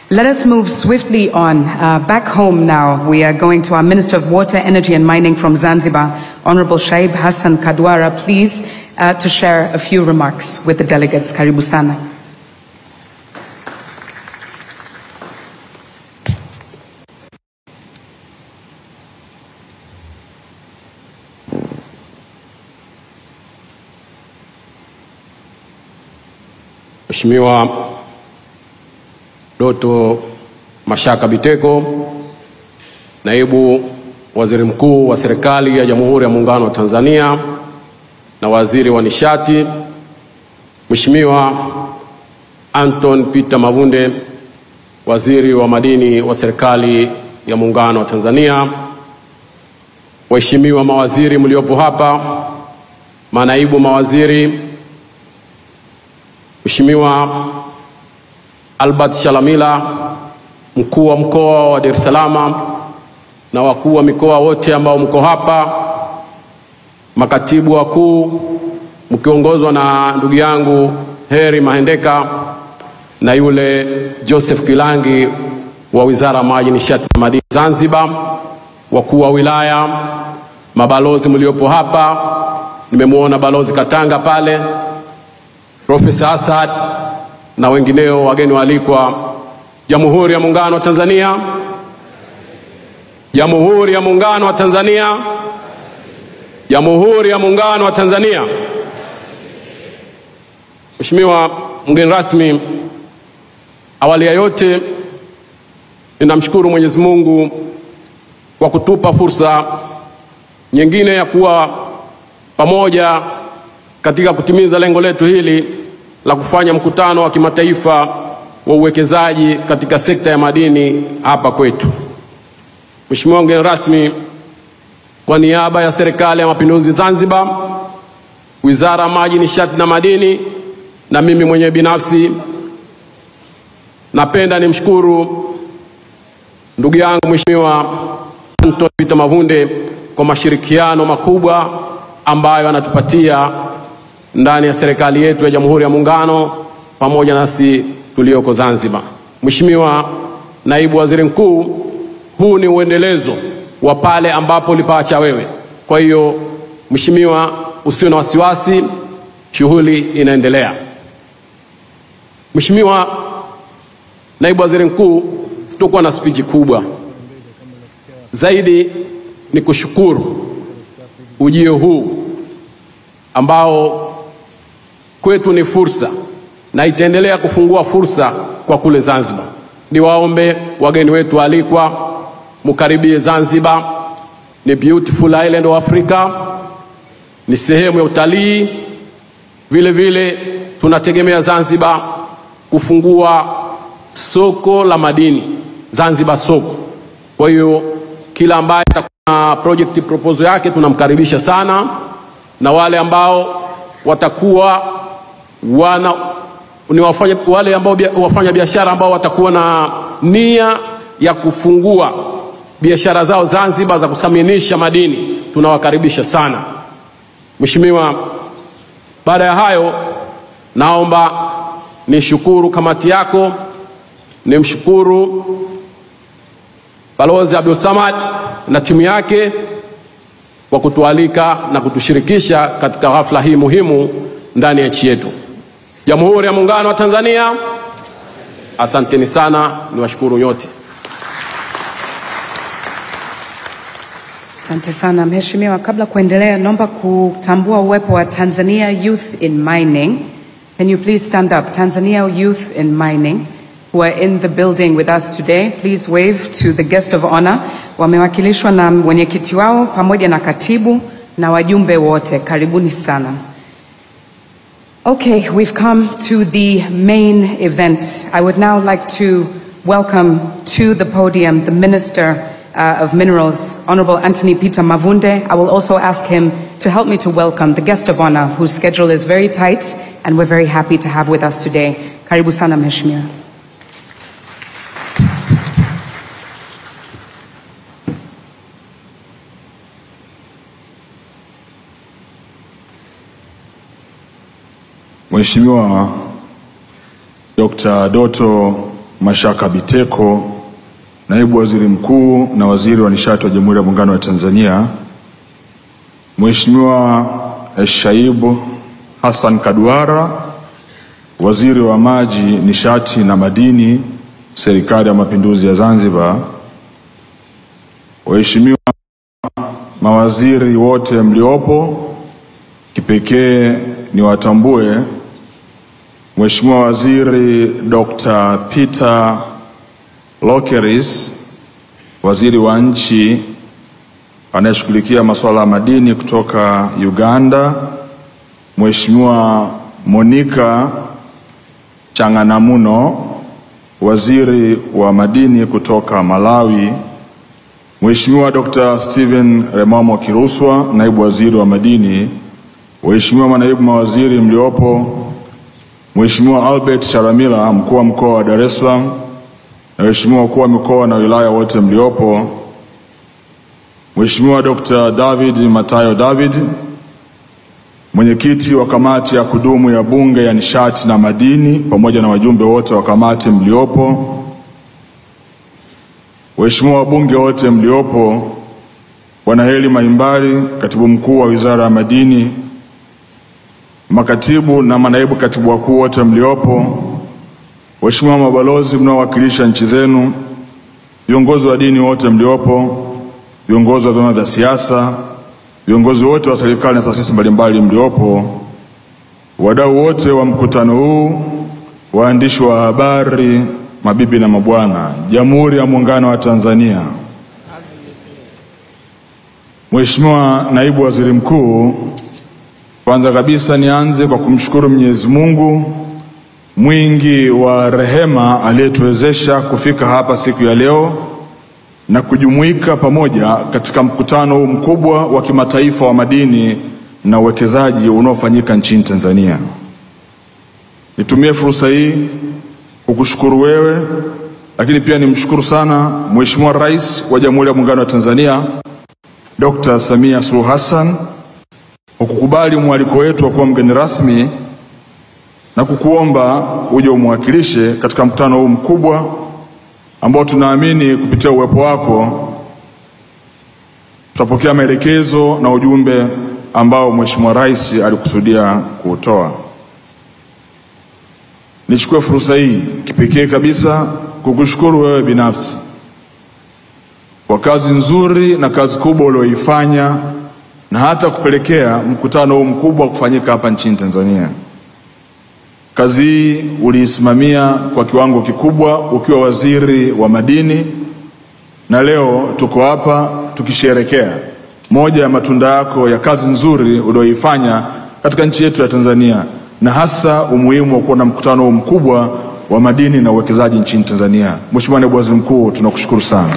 Let us move swiftly on. Back home now, we are going to our Minister of Water, Energy and Mining from Zanzibar, Honorable Shaib Hassan Kadwara, please, to share a few remarks with the delegates. Karibu sana. Mheshimiwa Dr. Mashaka Biteko, Naibu Waziri Mkuu wa Serikali ya Jamhuri ya Muungano wa Tanzania na Waziri wa Nishati, Mheshimiwa Anton Peter Mavunde, Waziri wa Madini wa Serikali ya Muungano wa Tanzania, waheshimiwa mawaziri mliopo hapa, manaibu mawaziri, Mheshimiwa Albert Shalamila, mkuu wa mkoa wa Dar es Salaam, na wakuu wa mikoa wote ambao mko hapa, makatibu wakuu mkiongozwa na ndugu yangu Heri Mahendeka na yule Joseph Kilangi wa Wizara ya Maji, Nishati na Madini Zanzibar, wakuu wa wilaya, mabalozi mliopo hapa, nimemuona balozi Katanga pale, Profesa Asad na wengineo, wageni waalikwa, Jamhuri ya Muungano wa Tanzania, Jamhuri ya Muungano wa Tanzania, Jamhuri ya Muungano wa Tanzania. Mheshimiwa mgeni rasmi, awali ya yote ninamshukuru Mwenyezi Mungu kwa kutupa fursa nyingine ya kuwa pamoja katika kutimiza lengo letu hili la kufanya mkutano wa kimataifa wa uwekezaji katika sekta ya madini hapa kwetu. Mheshimiwa mgeni rasmi, kwa niaba ya Serikali ya Mapinduzi Zanzibar, Wizara ya Maji, Nishati na Madini, na mimi mwenyewe binafsi, napenda nimshukuru ndugu yangu Mheshimiwa Anton Peter Mavunde kwa mashirikiano makubwa ambayo anatupatia ndani ya serikali yetu ya Jamhuri ya Muungano pamoja nasi tulioko Zanzibar. Mheshimiwa Naibu Waziri Mkuu, huu ni uendelezo wa pale ambapo ulipaacha wewe. Kwa hiyo Mheshimiwa, usiwe na wasiwasi, shughuli inaendelea. Mheshimiwa Naibu Waziri Mkuu, sitokuwa na speech kubwa. Zaidi ni kushukuru ujio huu ambao kwetu ni fursa na itaendelea kufungua fursa kwa kule Zanzibar. Niwaombe wageni wetu waalikwa, mkaribie Zanzibar. Ni beautiful island of Africa, ni sehemu ya utalii. Vile vile tunategemea Zanzibar kufungua soko la madini, Zanzibar soko. Kwa hiyo kila ambaye atakuwa project proposal yake tunamkaribisha sana, na wale ambao watakuwa wale ambao wafanya biashara ambao watakuwa na nia ya kufungua biashara zao Zanzibar za kusaminisha madini, tunawakaribisha sana. Mheshimiwa, baada ya hayo naomba nishukuru kamati yako, nimshukuru Balozi Abdul Samad na timu yake kwa kutualika na kutushirikisha katika hafla hii muhimu ndani ya nchi yetu. Jamhuri ya Muungano wa Tanzania, asanteni sana, niwashukuru nyote. Asante sana Mheshimiwa. Kabla kuendelea, naomba kutambua uwepo wa Tanzania Youth in Mining. Can you please stand up? Tanzania Youth in Mining, who are in the building with us today. Please wave to the guest of honor. Wamewakilishwa na mwenyekiti wao pamoja na katibu na wajumbe wote. Karibuni sana. Okay, we've come to the main event. I would now like to welcome to the podium the Minister of Minerals, Honorable Anthony Peter Mavunde. I will also ask him to help me to welcome the guest of honor, whose schedule is very tight and we're very happy to have with us today. Karibu sana Mheshimiwa. Mheshimiwa Dr. Doto Mashaka Biteko, Naibu Waziri Mkuu na Waziri wa Nishati wa Jamhuri ya Muungano wa Tanzania, Mheshimiwa Shaibu Hassan Kaduara, Waziri wa Maji, Nishati na Madini, Serikali ya Mapinduzi ya Zanzibar, waheshimiwa mawaziri wote mliopo, kipekee ni watambue Mheshimiwa Waziri Dr. Peter Lokeris, Waziri wa Nchi, anayeshughulikia masuala ya madini kutoka Uganda, Mheshimiwa Monica Changanamuno, waziri wa madini kutoka Malawi, Mheshimiwa Dr. Steven Remamo Kiruswa, naibu waziri wa madini, Mheshimiwa manaibu mawaziri mliopo, Mheshimiwa Albert Sharamila, mkuu wa mkoa wa Dar es Salaam, na Mheshimiwa wakuu wa mikoa na wilaya wote mliopo, Mheshimiwa Dr. David Matayo David, mwenyekiti wa kamati ya kudumu ya Bunge ya nishati na madini, pamoja na wajumbe wote wa kamati mliopo, Waheshimiwa wabunge wote mliopo, Bwana Heli Maimbari, katibu mkuu wa Wizara ya Madini, makatibu na manaibu katibu wakuu wote mliopo, Waheshimiwa mabalozi mnaowakilisha nchi zenu, viongozi wa dini wote mliopo, viongozi wa vyama vya siasa, viongozi wote wa serikali na taasisi mbalimbali mliopo, wadau wote wa mkutano huu, waandishi wa habari, mabibi na mabwana, Jamhuri ya Muungano wa Tanzania. Mheshimiwa Naibu Waziri Mkuu, kwanza kabisa nianze kwa kumshukuru Mwenyezi Mungu mwingi wa rehema aliyetuwezesha kufika hapa siku ya leo na kujumuika pamoja katika mkutano huu mkubwa wa kimataifa wa madini na uwekezaji unaofanyika nchini Tanzania. Nitumie fursa hii kukushukuru wewe, lakini pia nimshukuru sana Mheshimiwa Rais wa Jamhuri ya Muungano wa Tanzania Dr. Samia Suluhu Hassan kwa kukubali mwaliko wetu wa kuwa mgeni rasmi na kukuomba uje umwakilishe katika mkutano huu mkubwa ambao tunaamini kupitia uwepo wako tutapokea maelekezo na ujumbe ambao Mheshimiwa Rais alikusudia kutoa. Nichukue fursa hii kipekee kabisa kukushukuru wewe binafsi kwa kazi nzuri na kazi kubwa ulioifanya na hata kupelekea mkutano huu mkubwa kufanyika hapa nchini Tanzania. Kazi hii uliisimamia kwa kiwango kikubwa ukiwa waziri wa madini, na leo tuko hapa tukisherehekea moja ya matunda yako ya kazi nzuri ulioifanya katika nchi yetu ya Tanzania, na hasa umuhimu wa kuwa na mkutano huu mkubwa wa madini na uwekezaji nchini Tanzania. Mheshimiwa Naibu Waziri Mkuu, tunakushukuru sana.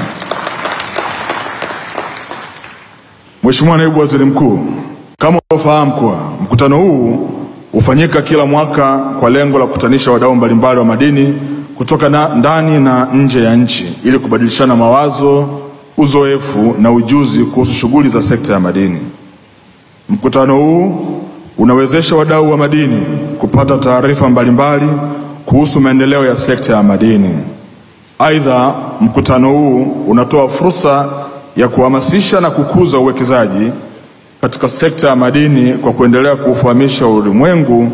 Mheshimiwa Naibu Waziri Mkuu, kama unafahamu kuwa mkutano huu hufanyika kila mwaka kwa lengo la kukutanisha wadau mbalimbali wa madini kutoka ndani na nje ya nchi ili kubadilishana mawazo, uzoefu na ujuzi kuhusu shughuli za sekta ya madini. Mkutano huu unawezesha wadau wa madini kupata taarifa mbalimbali kuhusu maendeleo ya sekta ya madini. Aidha, mkutano huu unatoa fursa ya kuhamasisha na kukuza uwekezaji katika sekta ya madini kwa kuendelea kufahamisha ulimwengu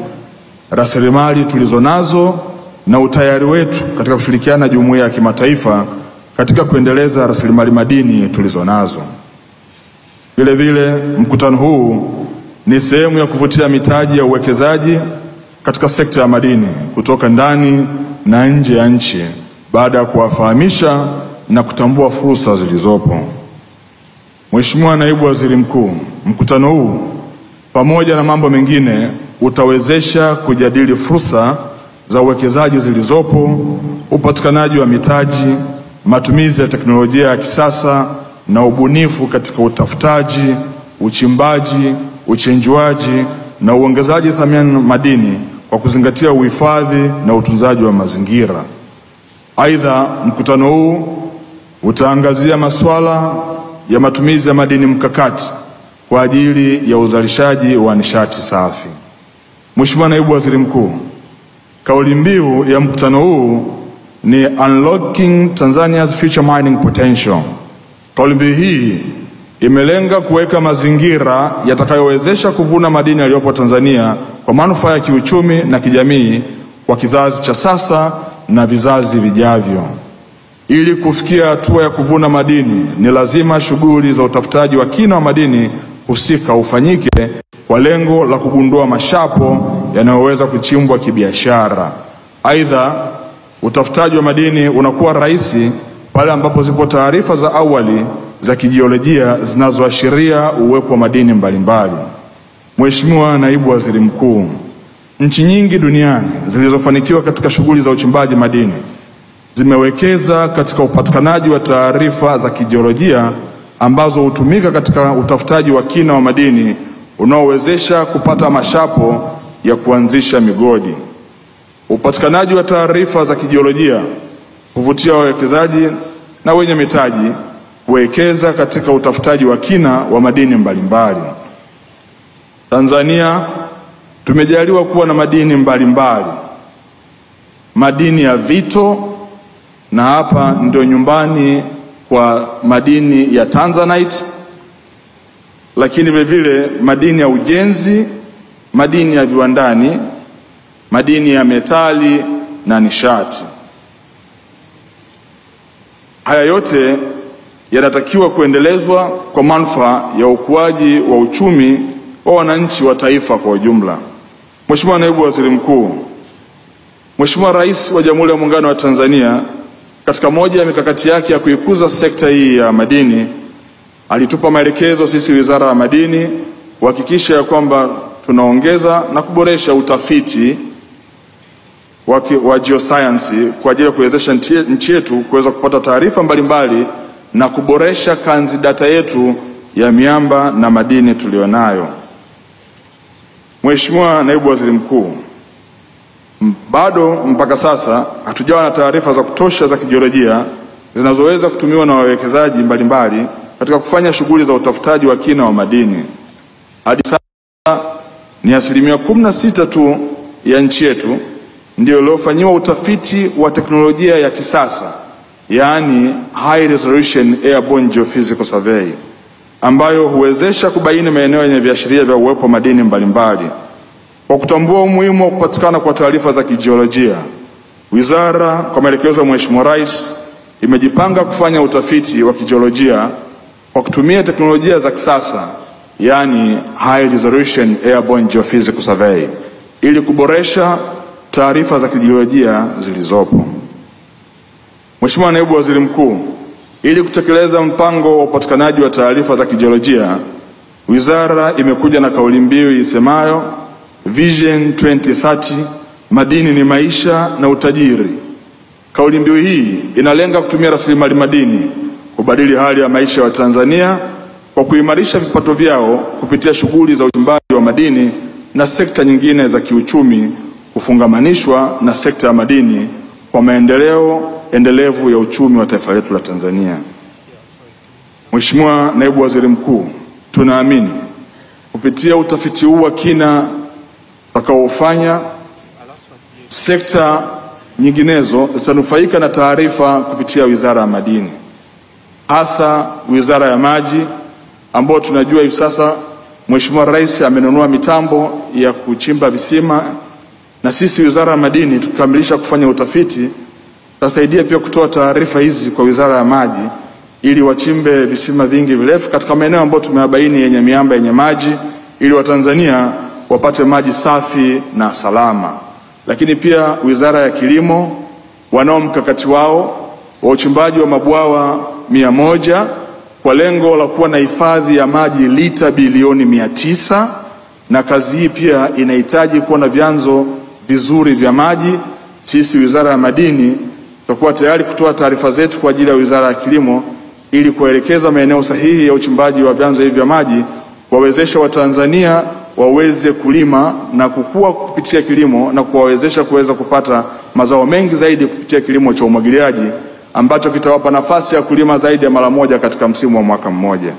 rasilimali tulizonazo na utayari wetu katika kushirikiana na jumuiya ya kimataifa katika kuendeleza rasilimali madini tulizonazo. Vile vile, mkutano huu ni sehemu ya kuvutia mitaji ya uwekezaji katika sekta ya madini kutoka ndani na nje ya nchi baada ya kuwafahamisha na kutambua fursa zilizopo. Mheshimiwa Naibu Waziri Mkuu, mkutano huu pamoja na mambo mengine utawezesha kujadili fursa za uwekezaji zilizopo, upatikanaji wa mitaji, matumizi ya teknolojia ya kisasa na ubunifu katika utafutaji, uchimbaji, uchenjuaji na uongezaji thamani madini kwa kuzingatia uhifadhi na utunzaji wa mazingira. Aidha, mkutano huu utaangazia masuala ya matumizi ya madini mkakati kwa ajili ya uzalishaji wa nishati safi. Mheshimiwa Naibu Waziri Mkuu, kauli mbiu ya mkutano huu ni Unlocking Tanzania's Future Mining Potential. Kauli mbiu hii imelenga kuweka mazingira yatakayowezesha kuvuna madini yaliyopo Tanzania kwa manufaa ya kiuchumi na kijamii kwa kizazi cha sasa na vizazi vijavyo. Ili kufikia hatua ya kuvuna madini, ni lazima shughuli za utafutaji wa kina wa madini husika ufanyike kwa lengo la kugundua mashapo yanayoweza kuchimbwa kibiashara. Aidha, utafutaji wa madini unakuwa rahisi pale ambapo zipo taarifa za awali za kijiolojia zinazoashiria uwepo wa madini mbalimbali. Mheshimiwa Naibu Waziri Mkuu, nchi nyingi duniani zilizofanikiwa katika shughuli za uchimbaji madini zimewekeza katika upatikanaji wa taarifa za kijiolojia ambazo hutumika katika utafutaji wa kina wa madini unaowezesha kupata mashapo ya kuanzisha migodi. Upatikanaji wa taarifa za kijiolojia huvutia wawekezaji na wenye mitaji kuwekeza katika utafutaji wa kina wa madini mbalimbali. Tanzania tumejaliwa kuwa na madini mbalimbali, madini ya vito, na hapa ndio nyumbani kwa madini ya Tanzanite, lakini vile vile madini ya ujenzi, madini ya viwandani, madini ya metali na nishati. Haya yote yanatakiwa kuendelezwa kwa manufaa ya ukuaji wa uchumi wa wananchi wa taifa kwa ujumla. Mheshimiwa Naibu Waziri Mkuu, Mheshimiwa Rais wa Jamhuri ya Muungano wa Tanzania katika moja ya mikakati yake ya kuikuza sekta hii ya madini alitupa maelekezo sisi Wizara ya Madini kuhakikisha ya kwamba tunaongeza na kuboresha utafiti wa geoscience kwa ajili ya kuwezesha nchi yetu kuweza kupata taarifa mbalimbali na kuboresha kanzi data yetu ya miamba na madini tulionayo. Mheshimiwa Naibu Waziri Mkuu, bado mpaka sasa hatujawa na taarifa za kutosha za kijiolojia zinazoweza kutumiwa na wawekezaji mbalimbali katika kufanya shughuli za utafutaji wa kina wa madini. Hadi sasa ni 16% tu ya nchi yetu ndio iliyofanyiwa utafiti wa teknolojia ya kisasa, yaani high resolution airborne geophysical survey, ambayo huwezesha kubaini maeneo yenye viashiria vya uwepo wa madini mbalimbali. Kwa kutambua umuhimu wa kupatikana kwa taarifa za kijiolojia, wizara kwa maelekezo ya Mheshimiwa Rais imejipanga kufanya utafiti wa kijiolojia kwa kutumia teknolojia za kisasa, yaani high resolution airborne geophysical survey, ili kuboresha taarifa za kijiolojia zilizopo. Mheshimiwa Naibu Waziri Mkuu, ili kutekeleza mpango wa upatikanaji wa taarifa za kijiolojia, wizara imekuja na kauli mbiu isemayo Vision 2030, madini ni maisha na utajiri. Kauli mbiu hii inalenga kutumia rasilimali madini kubadili hali ya maisha wa Tanzania kwa kuimarisha vipato vyao kupitia shughuli za uchimbaji wa madini na sekta nyingine za kiuchumi kufungamanishwa na sekta ya madini kwa maendeleo endelevu ya uchumi wa taifa letu la Tanzania. Mheshimiwa Naibu Waziri Mkuu, tunaamini kupitia utafiti huu wa kina utakaofanya, sekta nyinginezo zitanufaika na taarifa kupitia Wizara ya Madini, hasa Wizara ya Maji, ambao tunajua hivi sasa Mheshimiwa Rais amenunua mitambo ya kuchimba visima, na sisi Wizara ya Madini tukikamilisha kufanya utafiti tutasaidia pia kutoa taarifa hizi kwa Wizara ya Maji ili wachimbe visima vingi virefu katika maeneo ambayo tumeyabaini yenye miamba yenye maji, ili Watanzania wapate maji safi na salama. Lakini pia Wizara ya Kilimo wanao mkakati wao wa uchimbaji wa mabwawa 100 kwa lengo la kuwa na hifadhi ya maji lita bilioni 900, na kazi hii pia inahitaji kuwa na vyanzo vizuri vya maji. Sisi Wizara ya Madini tutakuwa tayari kutoa taarifa zetu kwa ajili ya Wizara ya Kilimo ili kuelekeza maeneo sahihi ya uchimbaji wa vyanzo hivi vya maji, kuwawezesha Watanzania waweze kulima na kukua kupitia kilimo na kuwawezesha kuweza kupata mazao mengi zaidi kupitia kilimo cha umwagiliaji ambacho kitawapa nafasi ya kulima zaidi ya mara moja katika msimu wa mwaka mmoja.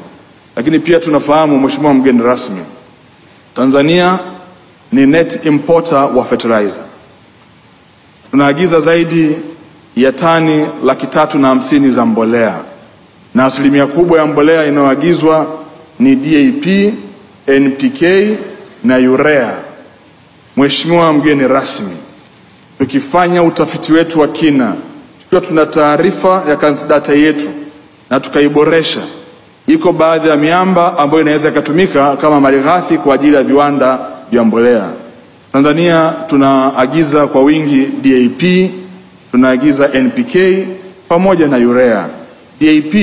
Lakini pia tunafahamu, Mheshimiwa mgeni rasmi, Tanzania ni net importer wa fertilizer. Tunaagiza zaidi ya tani 350,000 za mbolea, na asilimia kubwa ya mbolea inayoagizwa ni DAP, NPK na urea. Mheshimiwa mgeni rasmi, tukifanya utafiti wetu wa kina, tukiwa tuna taarifa ya data yetu na tukaiboresha, iko baadhi ya miamba ambayo inaweza ikatumika kama malighafi kwa ajili ya viwanda vya mbolea. Tanzania tunaagiza kwa wingi DAP, tunaagiza NPK pamoja na urea. DAP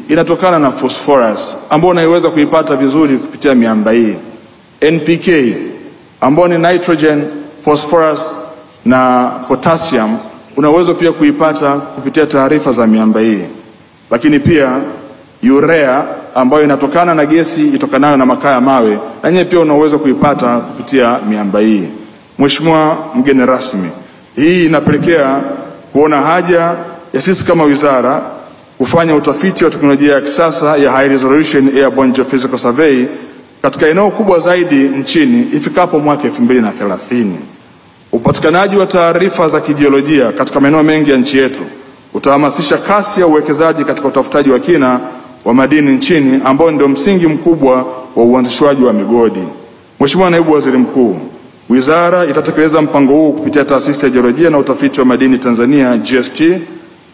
inatokana na phosphorus ambao unaiweza kuipata vizuri kupitia miamba hii. NPK ambao ni nitrogen, phosphorus na potassium unaweza pia kuipata kupitia taarifa za miamba hii. Lakini pia urea ambayo inatokana na gesi itokanayo na makaa ya mawe, na yenyewe pia unaweza kuipata kupitia miamba hii. Mheshimiwa mgeni rasmi, hii inapelekea kuona haja ya sisi kama wizara kufanya utafiti wa teknolojia ya kisasa ya high resolution airborne geophysical survey katika eneo kubwa zaidi nchini ifikapo mwaka 2030. Upatikanaji wa taarifa za kijiolojia katika maeneo mengi ya nchi yetu utahamasisha kasi ya uwekezaji katika utafutaji wa kina wa madini nchini ambao ndio msingi mkubwa wa uanzishwaji wa migodi. Mheshimiwa Naibu Waziri Mkuu, wizara itatekeleza mpango huu kupitia Taasisi ya Jiolojia na Utafiti wa Madini Tanzania GST,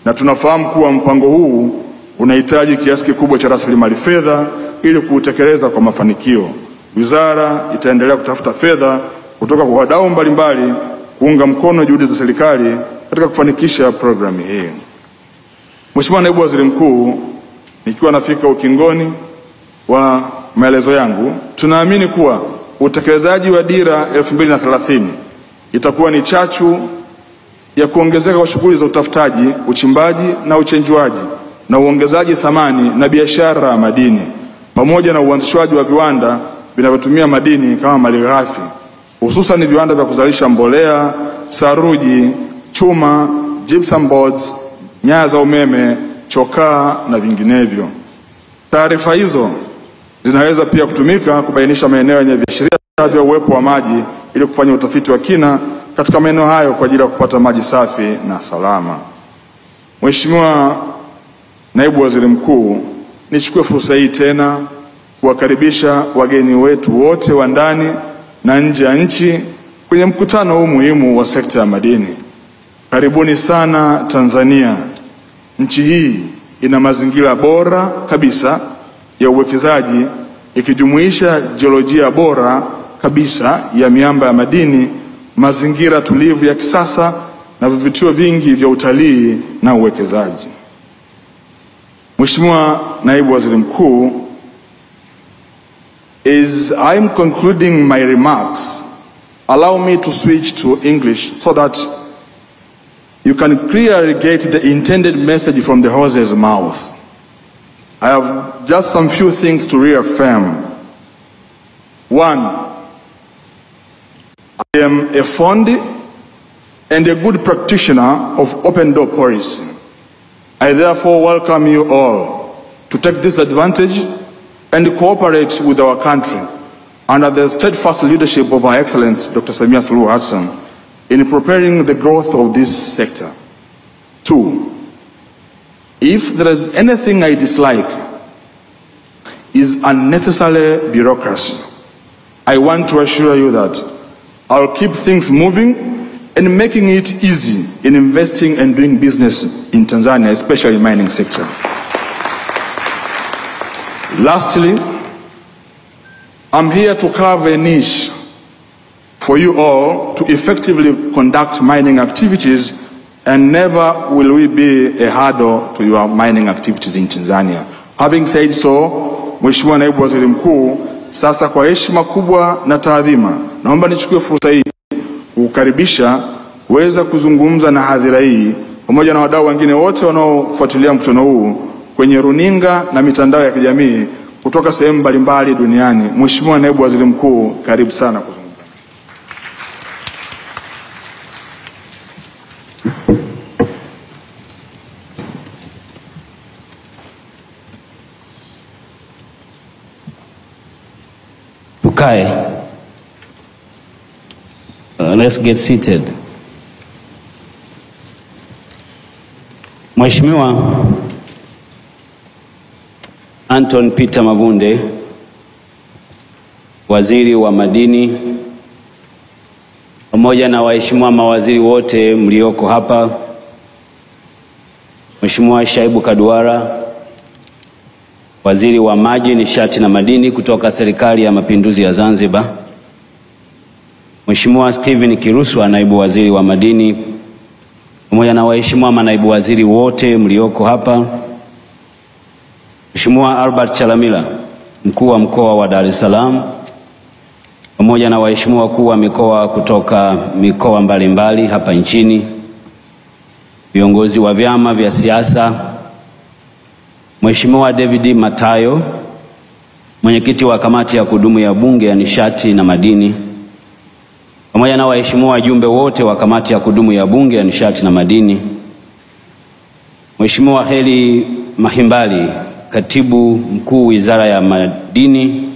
na tunafahamu kuwa mpango huu unahitaji kiasi kikubwa cha rasilimali fedha ili kuutekeleza kwa mafanikio. Wizara itaendelea kutafuta fedha kutoka kwa wadau mbalimbali kuunga mkono juhudi za serikali katika kufanikisha programu hii. Mheshimiwa Naibu Waziri Mkuu, nikiwa nafika ukingoni wa maelezo yangu, tunaamini kuwa utekelezaji wa dira 2030 itakuwa ni chachu ya kuongezeka kwa shughuli za utafutaji, uchimbaji na uchenjuaji na uongezaji thamani na biashara ya madini pamoja na uanzishwaji wa viwanda vinavyotumia madini kama malighafi, hususan viwanda vya kuzalisha mbolea, saruji, chuma, gypsum boards, nyaya za umeme, chokaa na vinginevyo. Taarifa hizo zinaweza pia kutumika kubainisha maeneo yenye viashiria vya uwepo wa maji ili kufanya utafiti wa kina katika maeneo hayo kwa ajili ya kupata maji safi na salama. Mheshimiwa Naibu Waziri Mkuu, nichukue fursa hii tena kuwakaribisha wageni wetu wote wa ndani na nje ya nchi kwenye mkutano huu muhimu wa sekta ya madini. Karibuni sana Tanzania. Nchi hii ina mazingira bora kabisa ya uwekezaji ikijumuisha jiolojia bora kabisa ya miamba ya madini, mazingira tulivu ya kisasa na vivutio vingi vya utalii na uwekezaji. Mheshimiwa Naibu Waziri Mkuu, as I'm concluding my remarks, allow me to switch to English so that you can clearly get the intended message from the horse's mouth. I have just some few things to reaffirm. One, I am a fond and a good practitioner of open door policy. I therefore welcome you all to take this advantage and cooperate with our country under the steadfast leadership of Her Excellency Dr. Samia Suluhu Hassan in preparing the growth of this sector. Two, if there is anything I dislike, is unnecessary bureaucracy. I want to assure you that I'll keep things moving and making it easy in investing and doing business in Tanzania, especially mining sector. Lastly, I'm here to carve a niche for you all to effectively conduct mining activities, and never will we be a hurdle to your mining activities in Tanzania. Having said so, Mheshimiwa Naibu Waziri Mkuu, sasa kwa heshima kubwa na taadhima, naomba nichukue fursa hii kukaribisha kuweza kuzungumza na hadhira hii pamoja na wadau wengine wote wanaofuatilia mkutano huu kwenye runinga na mitandao ya kijamii kutoka sehemu mbalimbali duniani. Mheshimiwa Naibu Waziri Mkuu, karibu sana kuzungumza. Tukae. Let's get seated. Mheshimiwa Anton Peter Mavunde, Waziri wa Madini, pamoja na waheshimiwa mawaziri wote mlioko hapa, Mheshimiwa Shaibu Kaduara, Waziri wa Maji, Nishati na Madini kutoka Serikali ya Mapinduzi ya Zanzibar, Mheshimiwa Steven Kiruswa, Naibu Waziri wa Madini, pamoja na waheshimiwa manaibu waziri wote mlioko hapa, Mheshimiwa Albert Chalamila, mkuu wa mkoa wa Dar es Salaam, pamoja na waheshimiwa wakuu wa mikoa kutoka mikoa mbalimbali hapa nchini, viongozi wa vyama vya siasa, Mheshimiwa David Matayo, mwenyekiti wa kamati ya kudumu ya Bunge ya Nishati na Madini, pamoja na waheshimiwa wajumbe wote wa kamati ya kudumu ya Bunge ya Nishati na Madini, Mheshimiwa Heli Mahimbali, katibu mkuu Wizara ya Madini,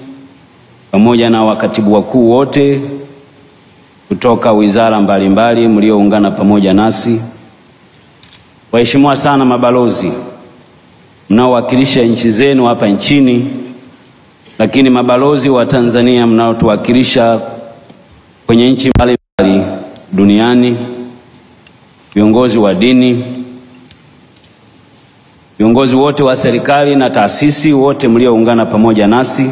pamoja na wakatibu wakuu wote kutoka wizara mbalimbali mlioungana pamoja nasi, waheshimiwa sana mabalozi mnaowakilisha nchi zenu hapa nchini, lakini mabalozi wa Tanzania mnaotuwakilisha kwenye nchi mbalimbali duniani, viongozi wa dini, viongozi wote wa serikali na taasisi wote mlioungana pamoja nasi,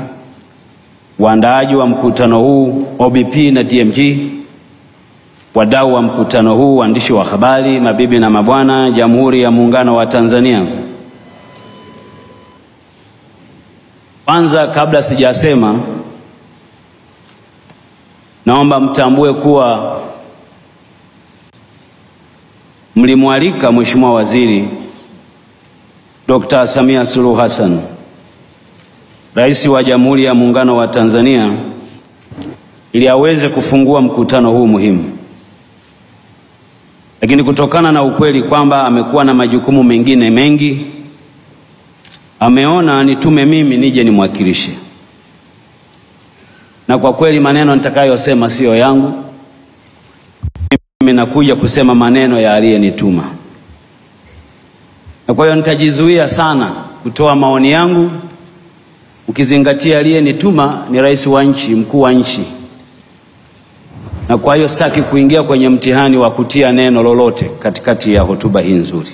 waandaaji wa mkutano huu OBP na DMG, wadau wa mkutano huu, waandishi wa habari, mabibi na mabwana, Jamhuri ya Muungano wa Tanzania. Kwanza, kabla sijasema, naomba mtambue kuwa mlimwalika Mheshimiwa Waziri Dr. Samia Suluhu Hassan, Rais wa Jamhuri ya Muungano wa Tanzania, ili aweze kufungua mkutano huu muhimu. Lakini kutokana na ukweli kwamba amekuwa na majukumu mengine mengi, ameona nitume mimi nije nimwakilishe. Na kwa kweli maneno nitakayosema sio yangu. Mimi nakuja kusema maneno ya aliyenituma. Na kwa hiyo nitajizuia sana kutoa maoni yangu, ukizingatia aliyenituma ni rais wa nchi, mkuu wa nchi. Na kwa hiyo sitaki kuingia kwenye mtihani wa kutia neno lolote katikati ya hotuba hii nzuri.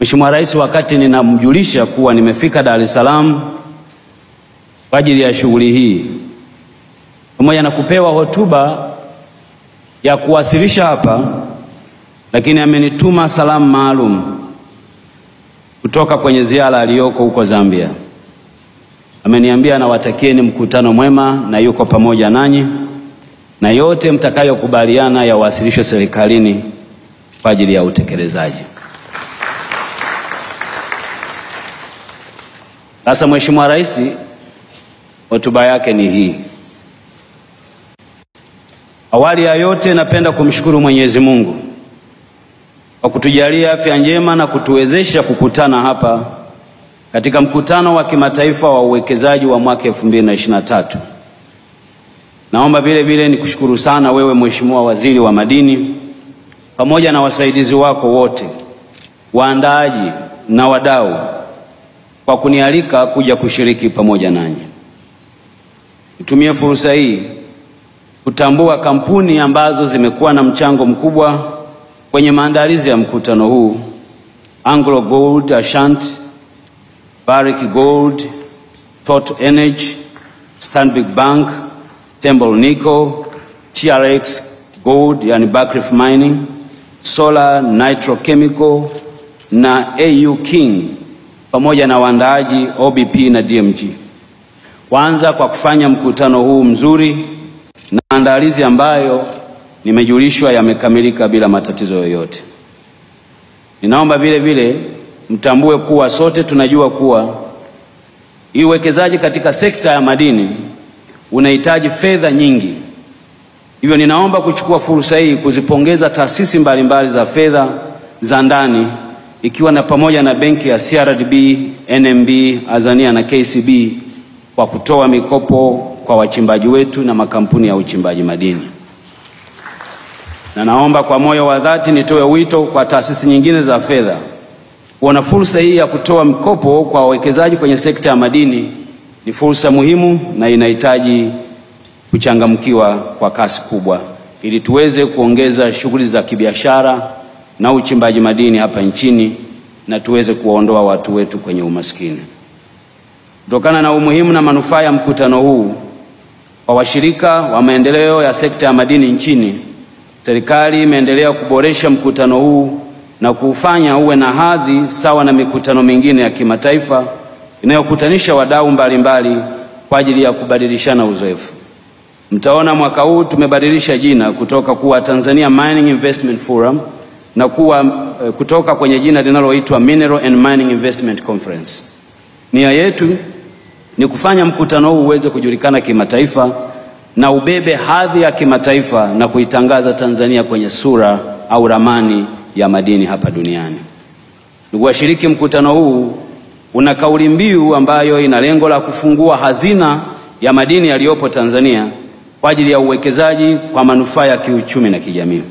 Mheshimiwa Rais, wakati ninamjulisha kuwa nimefika Dar es Salaam kwa ajili ya shughuli hii, pamoja na kupewa hotuba ya kuwasilisha hapa, lakini amenituma salamu maalum kutoka kwenye ziara aliyoko huko Zambia. Ameniambia nawatakieni mkutano mwema na yuko pamoja nanyi, na yote mtakayokubaliana yawasilishwe serikalini kwa ajili ya utekelezaji. Sasa Mheshimiwa Rais, hotuba yake ni hii. Awali ya yote, napenda kumshukuru Mwenyezi Mungu kwa kutujalia afya njema na kutuwezesha kukutana hapa katika mkutano wa kimataifa wa uwekezaji wa mwaka 2023. Naomba vile vile nikushukuru sana wewe Mheshimiwa Waziri wa Madini, pamoja na wasaidizi wako wote, waandaaji na wadau, kwa kunialika kuja kushiriki pamoja nanyi. Nitumie fursa hii kutambua kampuni ambazo zimekuwa na mchango mkubwa kwenye maandalizi ya mkutano huu: Anglo Gold Ashanti, Barrick Gold, Total Energy, Stanbic Bank, Temple Nickel, TRX Gold yani Buckreef Mining, Solar Nitrochemical na AU King, pamoja na waandaaji OBP na DMG. Kwanza kwa kufanya mkutano huu mzuri na maandalizi ambayo nimejulishwa yamekamilika bila matatizo yoyote. Ninaomba vile vile mtambue kuwa sote tunajua kuwa uwekezaji katika sekta ya madini unahitaji fedha nyingi. Hivyo ninaomba kuchukua fursa hii kuzipongeza taasisi mbalimbali za fedha za ndani, ikiwa na pamoja na benki ya CRDB, NMB, Azania na KCB kwa kutoa mikopo kwa wachimbaji wetu na makampuni ya uchimbaji madini. Na naomba kwa moyo wa dhati nitoe wito kwa taasisi nyingine za fedha kuona fursa hii ya kutoa mikopo kwa wawekezaji kwenye sekta ya madini ni fursa muhimu na inahitaji kuchangamkiwa kwa kasi kubwa, ili tuweze kuongeza shughuli za kibiashara na uchimbaji madini hapa nchini na tuweze kuondoa watu wetu kwenye umaskini. Kutokana na umuhimu na manufaa ya mkutano huu kwa washirika wa maendeleo ya sekta ya madini nchini, serikali imeendelea kuboresha mkutano huu na kuufanya uwe na hadhi sawa na mikutano mingine ya kimataifa inayokutanisha wadau mbalimbali kwa ajili ya kubadilishana uzoefu. Mtaona mwaka huu tumebadilisha jina kutoka kuwa Tanzania Mining Investment Forum na kutoka kwenye jina linaloitwa Mineral and Mining Investment Conference. Nia yetu ni kufanya mkutano huu uweze kujulikana kimataifa na ubebe hadhi ya kimataifa na kuitangaza Tanzania kwenye sura au ramani ya madini hapa duniani. Ndugu washiriki, mkutano huu una kauli mbiu ambayo ina lengo la kufungua hazina ya madini yaliyopo Tanzania kwa ajili ya uwekezaji kwa manufaa ya kiuchumi na kijamii.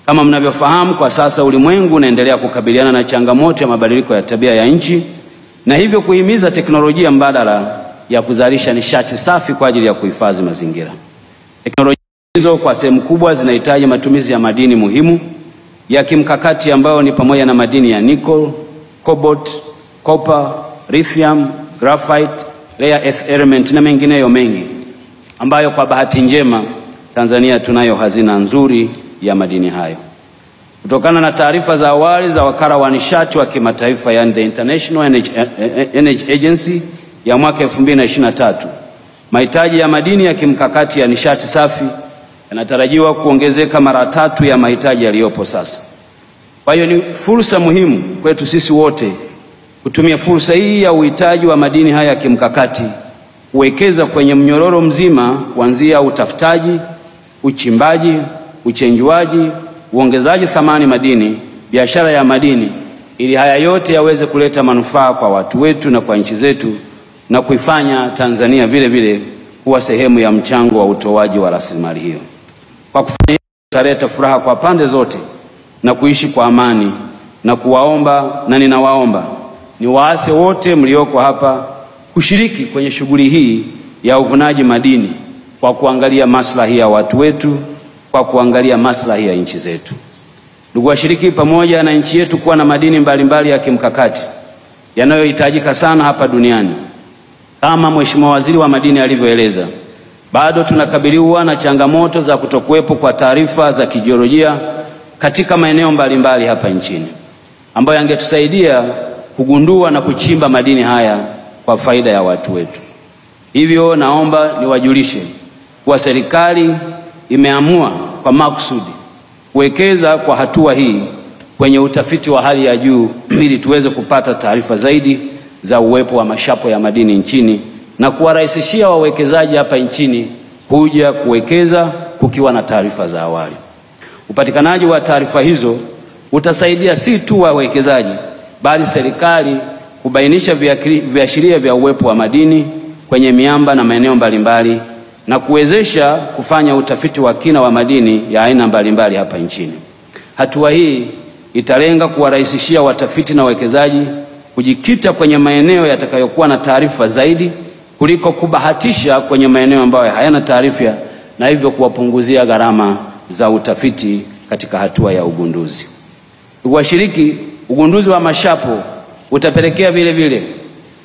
Kama mnavyofahamu, kwa sasa ulimwengu unaendelea kukabiliana na changamoto ya mabadiliko ya tabia ya nchi na hivyo kuhimiza teknolojia mbadala ya kuzalisha nishati safi kwa ajili ya kuhifadhi mazingira. Teknolojia hizo kwa sehemu kubwa zinahitaji matumizi ya madini muhimu ya kimkakati ambayo ni pamoja na madini ya nickel, cobalt, copper, lithium, graphite, rare earth element na mengineyo mengi ambayo kwa bahati njema Tanzania tunayo hazina nzuri ya madini hayo. Kutokana na taarifa za awali za wakala wa nishati wa kimataifa, yani the International Energy Agency, ya mwaka 2023, mahitaji ya madini ya kimkakati ya nishati safi yanatarajiwa kuongezeka mara 3 ya mahitaji yaliyopo sasa. Kwa hiyo ni fursa muhimu kwetu sisi wote kutumia fursa hii ya uhitaji wa madini haya ya kimkakati kuwekeza kwenye mnyororo mzima kuanzia utafutaji, uchimbaji, uchenjuaji, uongezaji thamani madini, biashara ya madini, ili haya yote yaweze kuleta manufaa kwa watu wetu na kwa nchi zetu na kuifanya Tanzania vile vile kuwa sehemu ya mchango wa utoaji wa rasilimali hiyo. Kwa kufanya tutaleta furaha kwa pande zote na kuishi kwa amani, na kuwaomba na ninawaomba ni waase wote mlioko hapa kushiriki kwenye shughuli hii ya uvunaji madini kwa kuangalia maslahi ya watu wetu, kwa kuangalia maslahi ya nchi zetu. Ndugu washiriki, pamoja na nchi yetu kuwa na madini mbalimbali ya kimkakati yanayohitajika sana hapa duniani, kama Mheshimiwa Waziri wa Madini alivyoeleza, bado tunakabiliwa na changamoto za kutokuwepo kwa taarifa za kijiolojia katika maeneo mbalimbali hapa nchini ambayo yangetusaidia kugundua na kuchimba madini haya kwa faida ya watu wetu. Hivyo naomba niwajulishe kuwa serikali imeamua kwa makusudi kuwekeza kwa hatua hii kwenye utafiti wa hali ya juu ili tuweze kupata taarifa zaidi za uwepo wa mashapo ya madini nchini na kuwarahisishia wawekezaji hapa nchini kuja kuwekeza kukiwa na taarifa za awali. Upatikanaji wa taarifa hizo utasaidia si tu wawekezaji bali serikali kubainisha viashiria vya uwepo wa madini kwenye miamba na maeneo mbalimbali na kuwezesha kufanya utafiti wa kina wa madini ya aina mbalimbali hapa nchini. Hatua hii italenga kuwarahisishia watafiti na wawekezaji kujikita kwenye maeneo yatakayokuwa na taarifa zaidi kuliko kubahatisha kwenye maeneo ambayo hayana taarifa, na hivyo kuwapunguzia gharama za utafiti katika hatua ya ugunduzi. Ndugu washiriki, ugunduzi wa mashapo utapelekea vile vile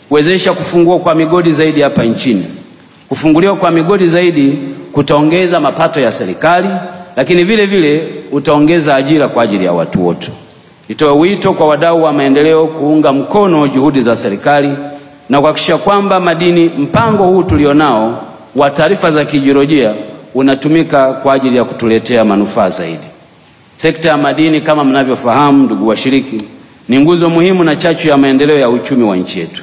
kuwezesha kufungua kwa migodi zaidi hapa nchini. Kufunguliwa kwa migodi zaidi kutaongeza mapato ya serikali, lakini vile vile utaongeza ajira kwa ajili ya watu wote. Nitoe wito kwa wadau wa maendeleo kuunga mkono juhudi za serikali na kuhakikisha kwamba madini, mpango huu tulionao wa taarifa za kijiolojia, unatumika kwa ajili ya kutuletea manufaa zaidi. Sekta ya madini, kama mnavyofahamu ndugu washiriki, ni nguzo muhimu na chachu ya maendeleo ya uchumi wa nchi yetu.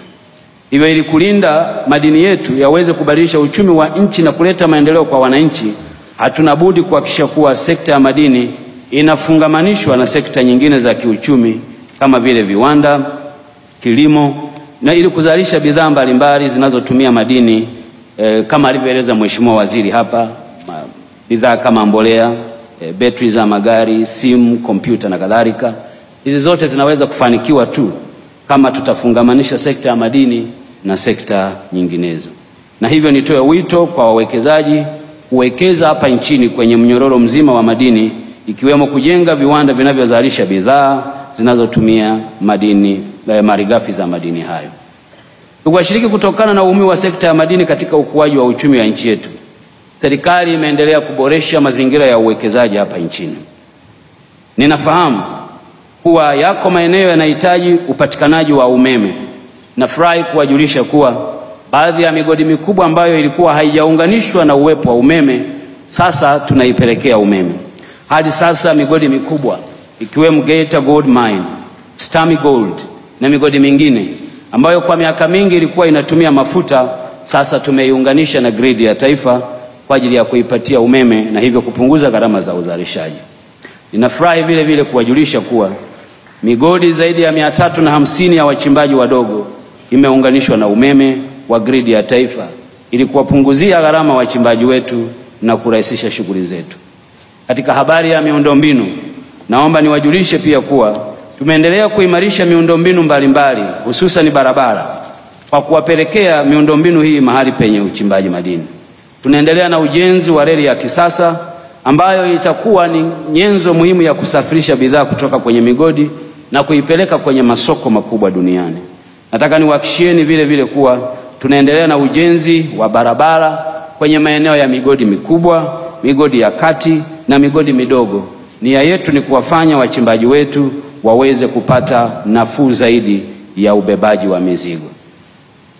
Hivyo ili kulinda madini yetu yaweze kubadilisha uchumi wa nchi na kuleta maendeleo kwa wananchi, hatuna budi kuhakikisha kuwa sekta ya madini inafungamanishwa na sekta nyingine za kiuchumi kama vile viwanda, kilimo, na ili kuzalisha bidhaa mbalimbali zinazotumia madini kama alivyoeleza Mheshimiwa Waziri hapa, bidhaa kama mbolea, betri za magari, simu, kompyuta na kadhalika. Hizi zote zinaweza kufanikiwa tu kama tutafungamanisha sekta ya madini na sekta nyinginezo. Na hivyo nitoe wito kwa wawekezaji kuwekeza hapa nchini kwenye mnyororo mzima wa madini, ikiwemo kujenga viwanda vinavyozalisha bidhaa zinazotumia madini, malighafi za madini hayo. Ndugu washiriki, kutokana na umuhimu wa sekta ya madini katika ukuaji wa uchumi wa nchi yetu, serikali imeendelea kuboresha mazingira ya uwekezaji hapa nchini. Ninafahamu kuwa yako maeneo yanahitaji upatikanaji wa umeme. Nafurahi kuwajulisha kuwa baadhi ya migodi mikubwa ambayo ilikuwa haijaunganishwa na uwepo wa umeme sasa tunaipelekea umeme. Hadi sasa migodi mikubwa ikiwemo Geita Gold Mine, Stami Gold na migodi mingine ambayo kwa miaka mingi ilikuwa inatumia mafuta sasa tumeiunganisha na grid ya taifa kwa ajili ya kuipatia umeme na hivyo kupunguza gharama za uzalishaji. Ninafurahi vile vile kuwajulisha kuwa migodi zaidi ya 350 ya wachimbaji wadogo imeunganishwa na umeme wa grid ya taifa ili kuwapunguzia gharama wachimbaji wetu na kurahisisha shughuli zetu. Katika habari ya miundombinu, naomba niwajulishe pia kuwa tumeendelea kuimarisha miundombinu mbalimbali hususan barabara kwa kuwapelekea miundombinu hii mahali penye uchimbaji madini. Tunaendelea na ujenzi wa reli ya kisasa ambayo itakuwa ni nyenzo muhimu ya kusafirisha bidhaa kutoka kwenye migodi na kuipeleka kwenye masoko makubwa duniani. Nataka niwahakikishieni vile vile kuwa tunaendelea na ujenzi wa barabara kwenye maeneo ya migodi mikubwa, migodi ya kati na migodi midogo. Nia yetu ni kuwafanya wachimbaji wetu waweze kupata nafuu zaidi ya ubebaji wa mizigo.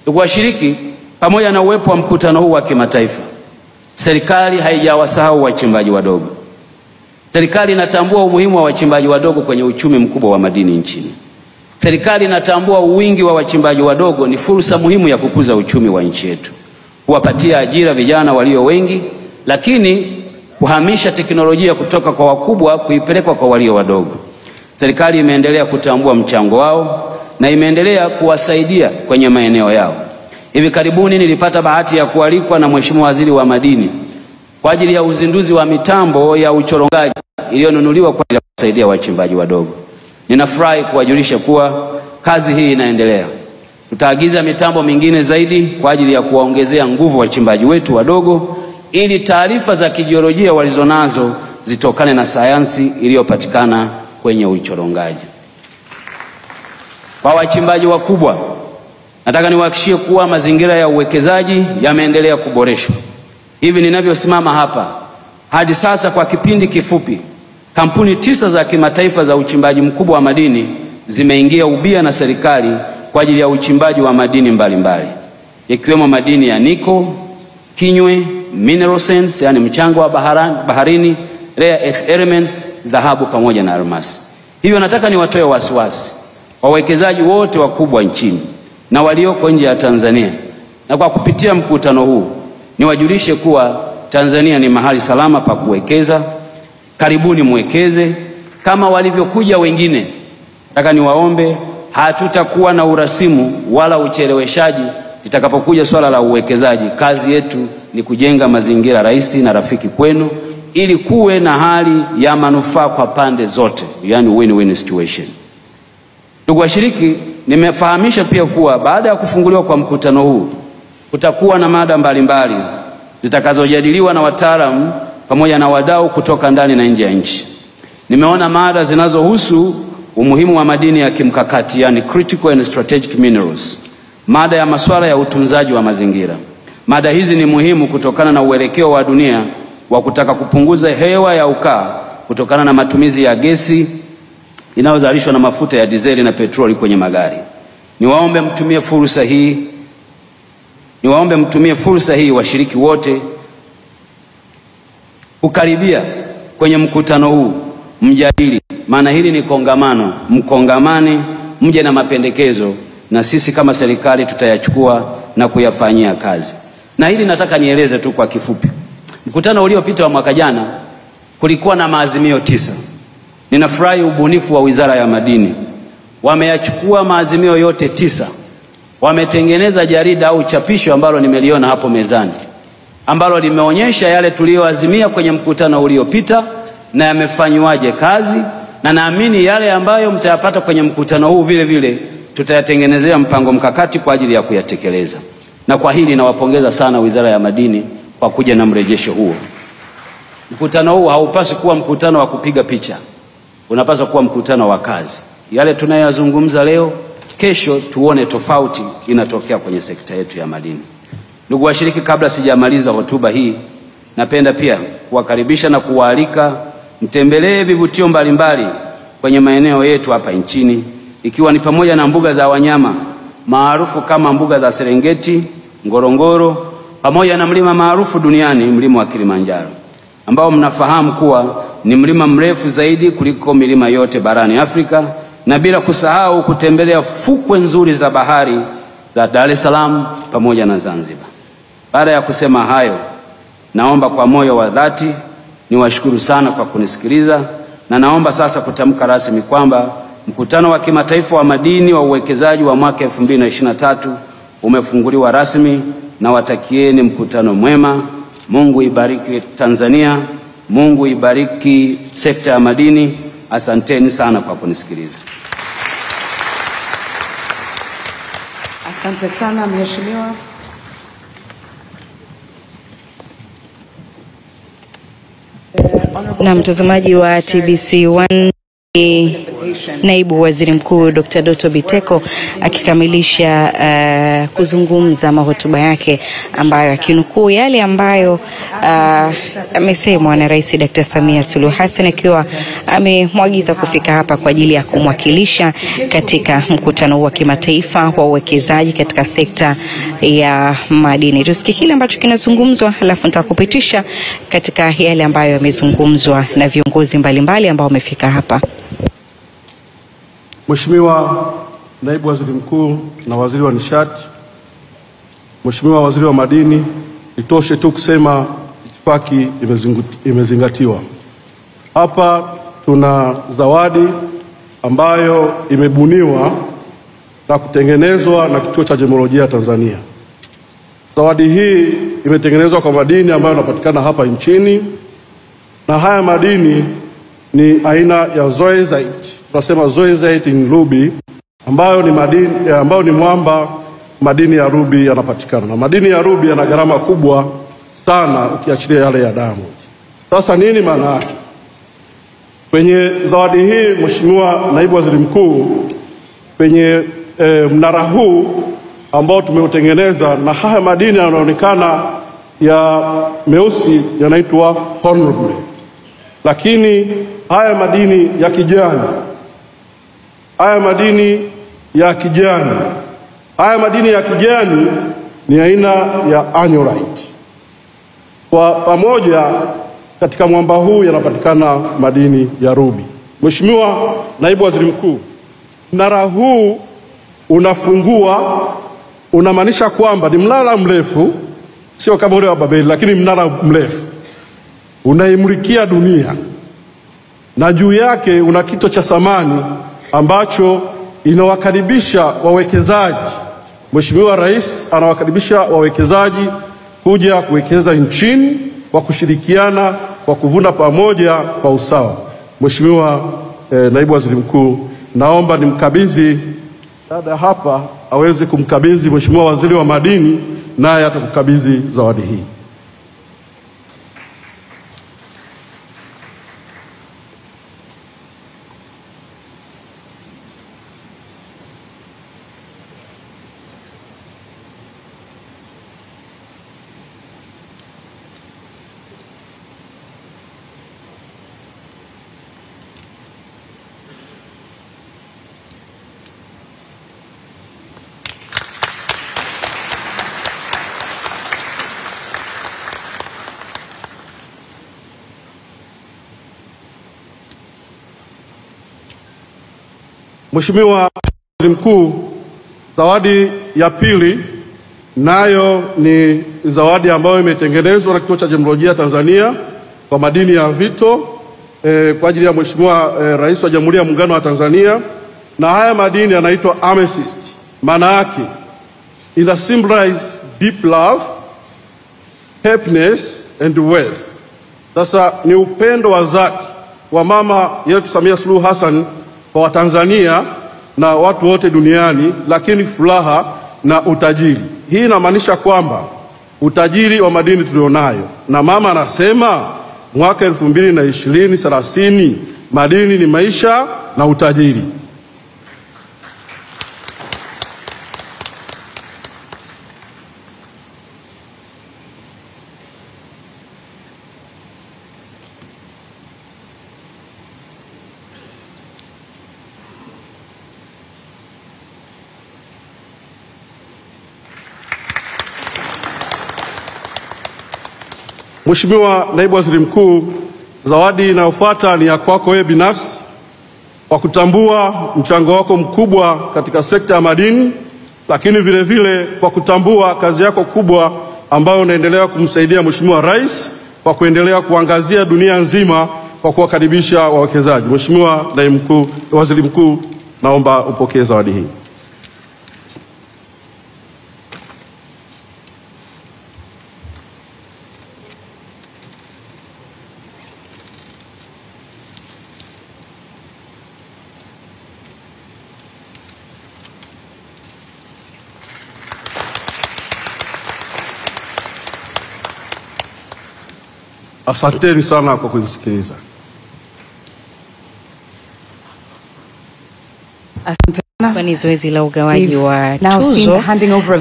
Ndugu washiriki, pamoja na uwepo wa mkutano huu wa kimataifa, serikali haijawasahau wachimbaji wadogo. Serikali inatambua umuhimu wa wachimbaji wadogo kwenye uchumi mkubwa wa madini nchini. Serikali inatambua uwingi wa wachimbaji wadogo ni fursa muhimu ya kukuza uchumi wa nchi yetu, kuwapatia ajira vijana walio wengi, lakini kuhamisha teknolojia kutoka kwa wakubwa kuipeleka kwa walio wadogo. Serikali imeendelea kutambua mchango wao na imeendelea kuwasaidia kwenye maeneo yao. Hivi karibuni nilipata bahati ya kualikwa na Mheshimiwa Waziri wa Madini kwa ajili ya uzinduzi wa mitambo ya uchorongaji iliyonunuliwa kwa ajili ya kusaidia wachimbaji wadogo. Ninafurahi kuwajulisha kuwa kazi hii inaendelea. Tutaagiza mitambo mingine zaidi kwa ajili ya kuwaongezea nguvu wachimbaji wetu wadogo ili taarifa za kijiolojia walizonazo zitokane na sayansi iliyopatikana kwenye uchorongaji. Kwa wachimbaji wakubwa, nataka niwahakikishie kuwa mazingira ya uwekezaji yameendelea kuboreshwa. Hivi ninavyosimama hapa, hadi sasa kwa kipindi kifupi, kampuni 9 za kimataifa za uchimbaji mkubwa wa madini zimeingia ubia na serikali kwa ajili ya uchimbaji wa madini mbalimbali, ikiwemo madini ya nickel, kinywe, mineral sands, yani mchanga wa baharini, rare earth elements, dhahabu pamoja na almasi. Hivyo nataka niwatoe wasiwasi wawekezaji wote wakubwa nchini na walioko nje ya Tanzania, na kwa kupitia mkutano huu niwajulishe kuwa Tanzania ni mahali salama pa kuwekeza. Karibuni mwekeze kama walivyokuja wengine. Nataka niwaombe, hatutakuwa na urasimu wala ucheleweshaji litakapokuja swala la uwekezaji. Kazi yetu ni kujenga mazingira rahisi na rafiki kwenu ili kuwe na hali ya manufaa kwa pande zote, yani win-win situation. Ndugu washiriki, nimefahamisha pia kuwa baada ya kufunguliwa kwa mkutano huu kutakuwa na mada mbalimbali zitakazojadiliwa na wataalamu pamoja na wadau kutoka ndani na nje ya nchi. Nimeona mada zinazohusu umuhimu wa madini ya kimkakati, yani critical and strategic minerals, mada ya masuala ya utunzaji wa mazingira. Mada hizi ni muhimu kutokana na uelekeo wa dunia wa kutaka kupunguza hewa ya ukaa kutokana na matumizi ya gesi inayozalishwa na mafuta ya dizeli na petroli kwenye magari. Niwaombe mtumie fursa hii washiriki wote kukaribia kwenye mkutano huu, mjadili, maana hili ni kongamano, mkongamane, mje na mapendekezo na sisi kama serikali tutayachukua na kuyafanyia kazi. Na hili nataka nieleze tu kwa kifupi. Mkutano uliopita wa mwaka jana kulikuwa na maazimio 9. Ninafurahi ubunifu wa Wizara ya Madini. Wameyachukua maazimio yote 9. Wametengeneza jarida au chapisho ambalo nimeliona hapo mezani, ambalo limeonyesha yale tuliyoazimia kwenye mkutano uliopita na yamefanywaje kazi, na naamini yale ambayo mtayapata kwenye mkutano huu vile vile tutayatengenezea mpango mkakati kwa ajili ya kuyatekeleza. Na kwa hili nawapongeza sana Wizara ya Madini kwa kuja na mrejesho huo. Mkutano huu haupaswi kuwa mkutano wa kupiga picha. Unapaswa kuwa mkutano wa kazi. Yale tunayozungumza leo, kesho tuone tofauti inatokea kwenye sekta yetu ya madini. Ndugu washiriki, kabla sijamaliza hotuba hii, napenda pia kuwakaribisha na kuwaalika mtembelee vivutio mbalimbali kwenye maeneo yetu hapa nchini, ikiwa ni pamoja na mbuga za wanyama maarufu kama mbuga za Serengeti, Ngorongoro, pamoja na mlima maarufu duniani, mlima wa Kilimanjaro, ambao mnafahamu kuwa ni mlima mrefu zaidi kuliko milima yote barani Afrika, na bila kusahau kutembelea fukwe nzuri za bahari za Dar es Salaam pamoja na Zanzibar. Baada ya kusema hayo, naomba kwa moyo wa dhati niwashukuru sana kwa kunisikiliza, na naomba sasa kutamka rasmi kwamba mkutano wa kimataifa wa madini wa uwekezaji wa mwaka 2023 umefunguliwa rasmi, na watakieni mkutano mwema. Mungu ibariki Tanzania, Mungu ibariki sekta ya madini. Asanteni sana kwa kunisikiliza. Asante sana mheshimiwa. Na mtazamaji wa TBC1, Naibu Waziri Mkuu Dr. Doto Biteko akikamilisha kuzungumza mahotuba yake, ambayo akinukuu yale ambayo amesemwa na Rais Dr. Samia Suluhu Hassan, akiwa amemwagiza kufika hapa kwa ajili ya kumwakilisha katika mkutano wa kimataifa wa uwekezaji katika sekta ya madini. Tusikie kile ambacho kinazungumzwa, halafu nitakupitisha katika yale ambayo yamezungumzwa na viongozi mbalimbali ambao wamefika hapa. Mheshimiwa Naibu Waziri Mkuu na Waziri wa Nishati, Mheshimiwa Waziri wa Madini, itoshe tu kusema itifaki imezingatiwa. Hapa tuna zawadi ambayo imebuniwa na kutengenezwa na Kituo cha Gemolojia Tanzania. Zawadi hii imetengenezwa kwa madini ambayo yanapatikana hapa nchini, na haya madini ni aina ya zoezite. Tunasema zoezite in ruby, ambayo ni madini ambayo ni mwamba madini ya ruby yanapatikana. Na madini ya ruby yana gharama kubwa sana ukiachilia yale ya damu. Sasa nini maana yake? Kwenye zawadi hii, Mheshimiwa Naibu Waziri Mkuu, kwenye mnara huu ambao tumeutengeneza, na haya madini yanaonekana ya meusi yanaitwa honorable, lakini haya madini ya kijani, haya madini ya kijani ni aina ya anhydrite. Kwa pamoja katika mwamba huu yanapatikana madini ya ruby. Mheshimiwa Naibu Waziri Mkuu, mnara huu unafungua, unamaanisha kwamba ni mnara mrefu, sio kama ule wa Babeli, lakini mnara mrefu unaimulikia dunia, na juu yake una kito cha samani ambacho inawakaribisha wawekezaji. Mheshimiwa Rais anawakaribisha wawekezaji kuja kuwekeza nchini kwa kushirikiana, kwa kuvuna pamoja kwa usawa. Mheshimiwa Naibu Waziri Mkuu, naomba nimkabidhi dada hapa aweze kumkabidhi Mheshimiwa Waziri wa Madini, naye atakukabidhi zawadi hii. Mheshimiwa Waziri Mkuu, zawadi ya pili nayo ni zawadi ambayo imetengenezwa na Kituo cha Gemolojia Tanzania kwa madini ya vito kwa ajili ya Mheshimiwa Rais wa Jamhuri ya Muungano wa Tanzania, na haya madini yanaitwa amethyst. Maana yake ina symbolize deep love, happiness and wealth. Sasa ni upendo wa dhati wa mama yetu Samia Suluhu Hassan kwa Watanzania na watu wote duniani, lakini furaha na utajiri. Hii inamaanisha kwamba utajiri wa madini tulionayo, na mama anasema mwaka 2020-30 madini ni maisha na utajiri. Mheshimiwa Naibu Waziri Mkuu, zawadi inayofuata ni ya kwako wewe binafsi kwa kutambua mchango wako mkubwa katika sekta ya madini, lakini vile vile kwa kutambua kazi yako kubwa ambayo unaendelea kumsaidia Mheshimiwa Rais kwa kuendelea kuangazia dunia nzima kwa kuwakaribisha wawekezaji. Mheshimiwa Naibu Waziri Mkuu, naomba upokee zawadi hii. Asanteni sana kwa kunisikiliza. Ni zoezi la ugawaji wa tuzo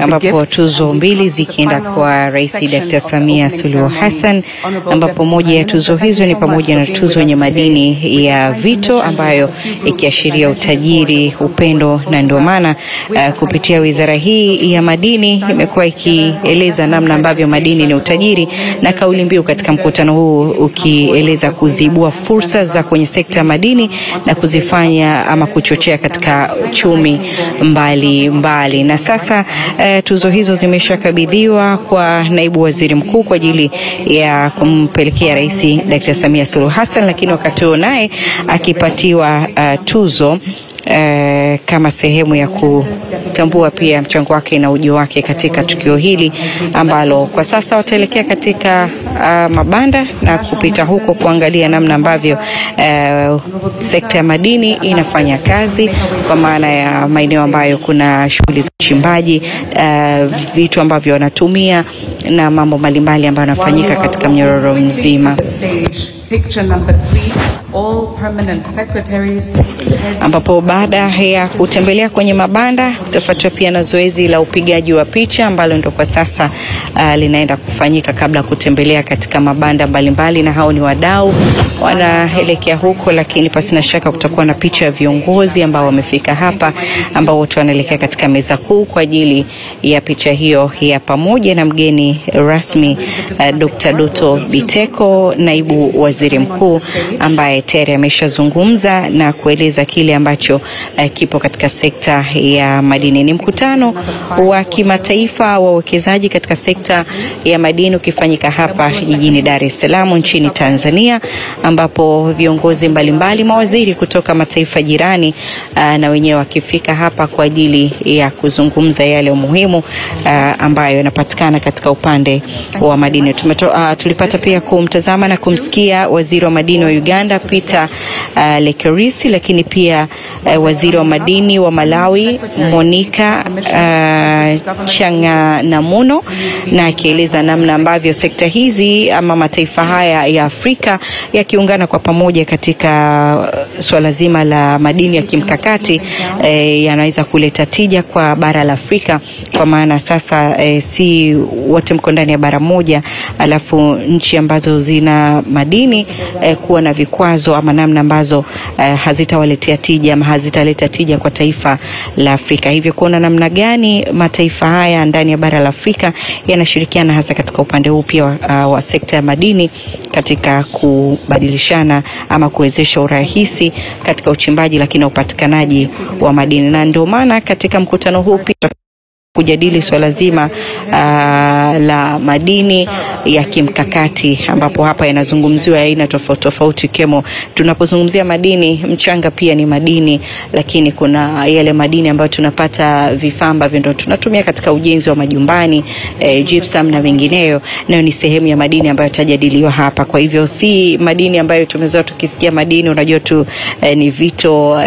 ambapo tuzo mbili zikienda kwa Rais Dr. Samia Suluhu Hassan, ambapo moja ya tuzo hizo ni pamoja na tuzo yenye madini ya vito ambayo ikiashiria utajiri, upendo, na ndio maana kupitia wizara hii ya madini imekuwa ikieleza namna ambavyo madini ni utajiri, na kauli mbiu katika mkutano huu ukieleza kuzibua fursa za kwenye sekta ya madini na kuzifanya ama kuchochea katika uchumi mbali. Na sasa tuzo hizo zimeshakabidhiwa kwa Naibu Waziri Mkuu kwa ajili ya kumpelekea Rais Dr. Samia Suluhu Hassan, lakini wakati huo naye akipatiwa tuzo kama sehemu ya kutambua pia mchango wake na ujio wake katika tukio hili ambalo kwa sasa wataelekea katika mabanda na kupita huko kuangalia namna ambavyo sekta ya madini inafanya kazi, kwa maana ya maeneo ambayo kuna shughuli za uchimbaji, vitu ambavyo wanatumia na mambo mbalimbali ambayo yanafanyika katika mnyororo mzima. Picture number 3, all permanent secretaries. Ambapo baada ya kutembelea kwenye mabanda utafuatiwa pia na zoezi la upigaji wa picha ambalo ndio kwa sasa linaenda kufanyika kabla ya kutembelea katika mabanda mbalimbali, na hao ni wadau wanaelekea huko, lakini pasina shaka kutakuwa na picha ya viongozi ambao wamefika hapa ambao wote wanaelekea katika meza kuu kwa ajili ya picha hiyo ya pamoja na mgeni rasmi Dr. Doto Biteko, Naibu Waziri Mkuu, ambaye tayari ameshazungumza na kueleza kile ambacho kipo katika sekta ya madini. Ni mkutano wa kimataifa wa uwekezaji katika sekta ya madini ukifanyika hapa jijini Dar es Salaam nchini Tanzania, ambapo viongozi mbalimbali, mawaziri kutoka mataifa jirani na wenyewe wakifika hapa kwa ajili ya kuzungumza yale muhimu ambayo yanapatikana katika upande wa madini. Tulipata pia kumtazama na kumsikia waziri wa madini wa Uganda Peter Lekerisi, lakini pia waziri wa madini wa Malawi Monica Changanamuno, na akieleza namna ambavyo sekta hizi ama mataifa haya ya Afrika yakiungana kwa pamoja katika swala zima la madini ya kimkakati yanaweza kuleta tija kwa bara la Afrika, kwa maana sasa si wote mko ndani ya bara moja, alafu nchi ambazo zina madini kuwa na vikwazo ama namna ambazo hazitawaletea tija ama hazitaleta tija kwa taifa la Afrika. Hivyo kuona namna gani mataifa haya ndani ya bara la Afrika yanashirikiana hasa katika upande huu pia wa sekta ya madini katika kubadilishana ama kuwezesha urahisi katika uchimbaji lakini upatikanaji wa madini. Na ndio maana katika mkutano huu pia kujadili swala zima la madini ya kimkakati, ambapo hapa yanazungumziwa aina tofauti kemo. Tunapozungumzia madini, mchanga pia ni madini, lakini kuna yale madini ambayo tunapata vifaa ambavyo ndio tunatumia katika ujenzi wa majumbani, gypsum na vingineyo, nayo ni sehemu ya madini ambayo yatajadiliwa hapa. Kwa hivyo si madini ambayo tumezoea tukisikia madini unajua tu ni vito,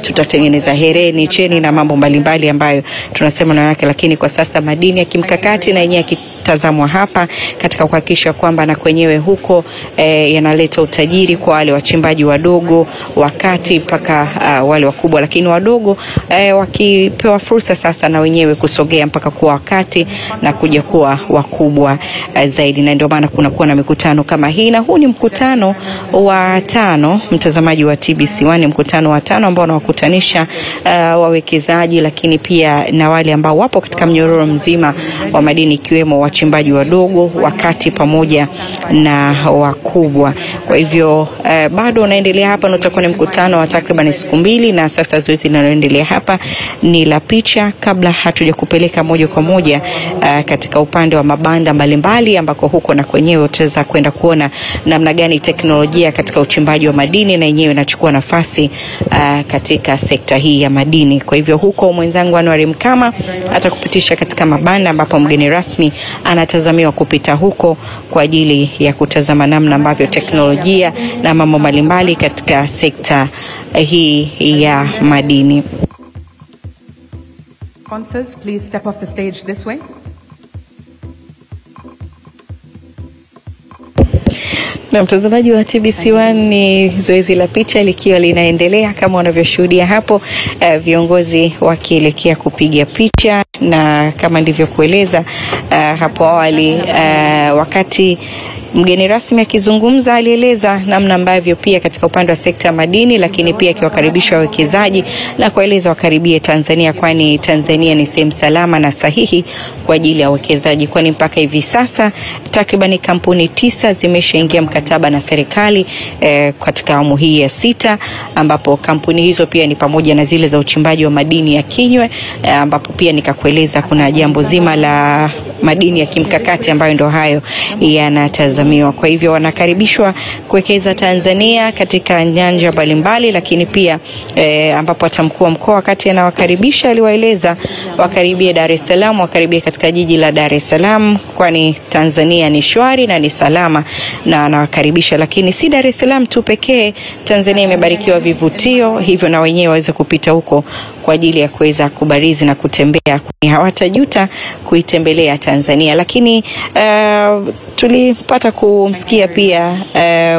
tutatengeneza hereni, cheni na mambo mbalimbali ambayo tunasema na yake, lakini kwa sasa madini ya kimkakati na yenyewe yakitazamwa hapa katika kuhakikisha kwamba na kwenyewe huko yanaleta utajiri kwa wale wachimbaji wadogo, wakati mpaka wale wakubwa, lakini wadogo wakipewa fursa sasa na wenyewe kusogea mpaka kuwa wakati na kuja kuwa wakubwa zaidi. Na ndio maana kunakuwa na mikutano kama hii, na huu ni mkutano wa 5, mtazamaji wa TBC1, ni mkutano wa 5 ambao unawakutanisha wawekezaji lakini pia na wale ambao wapo katika mnyororo mzima wa madini, ikiwemo wachimbaji wadogo, wakati pamoja na wakubwa. Kwa hivyo bado unaendelea hapa, na utakuwa ni mkutano wa takriban siku 2, na sasa zoezi linaloendelea hapa ni la picha, kabla hatuja kupeleka moja kwa moja katika upande wa mabanda mbalimbali, ambako huko na kwenyewe utaweza kwenda kuona namna gani teknolojia katika uchimbaji wa madini na yenyewe inachukua nafasi katika sekta hii ya madini. Kwa hivyo huko mwenzangu Anwar Mkama atakupitisha katika mabanda ambapo mgeni rasmi anatazamiwa kupita huko kwa ajili ya kutazama namna ambavyo teknolojia na mambo mbalimbali katika sekta hii ya madini. Sponsors, please step off the stage this way. Na mtazamaji wa TBC1, ni zoezi la picha likiwa linaendelea kama unavyoshuhudia hapo, viongozi wakielekea kupiga picha, na kama ndivyokueleza hapo awali, wakati mgeni rasmi akizungumza alieleza namna ambavyo pia katika upande wa sekta ya madini, lakini pia akiwakaribisha wawekezaji na kueleza wakaribie Tanzania, kwani Tanzania ni sehemu salama na sahihi kwa ajili ya uwekezaji, kwani mpaka hivi sasa takriban kampuni 9 zimeshaingia mkataba na serikali katika awamu hii ya 6, ambapo kampuni hizo pia ni pamoja na zile za uchimbaji wa madini ya kinywe, ambapo pia nikakueleza kuna jambo zima la madini ya kimkakati ambayo ndio hayo yanatazamiwa. Kwa hivyo wanakaribishwa kuwekeza Tanzania katika nyanja mbalimbali, lakini pia ambapo atamkuu wa mkoa wakati anawakaribisha aliwaeleza wakaribie Dar es Salaam, wakaribie katika jiji la Dar es Salaam, kwani Tanzania ni shwari na ni salama, na anawakaribisha. Lakini si Dar es Salaam tu pekee, Tanzania imebarikiwa vivutio, hivyo na wenyewe waweze kupita huko kwa ajili ya kuweza kubarizi na kutembea, kwani hawatajuta kuitembelea Tanzania. Lakini tulipata kumsikia pia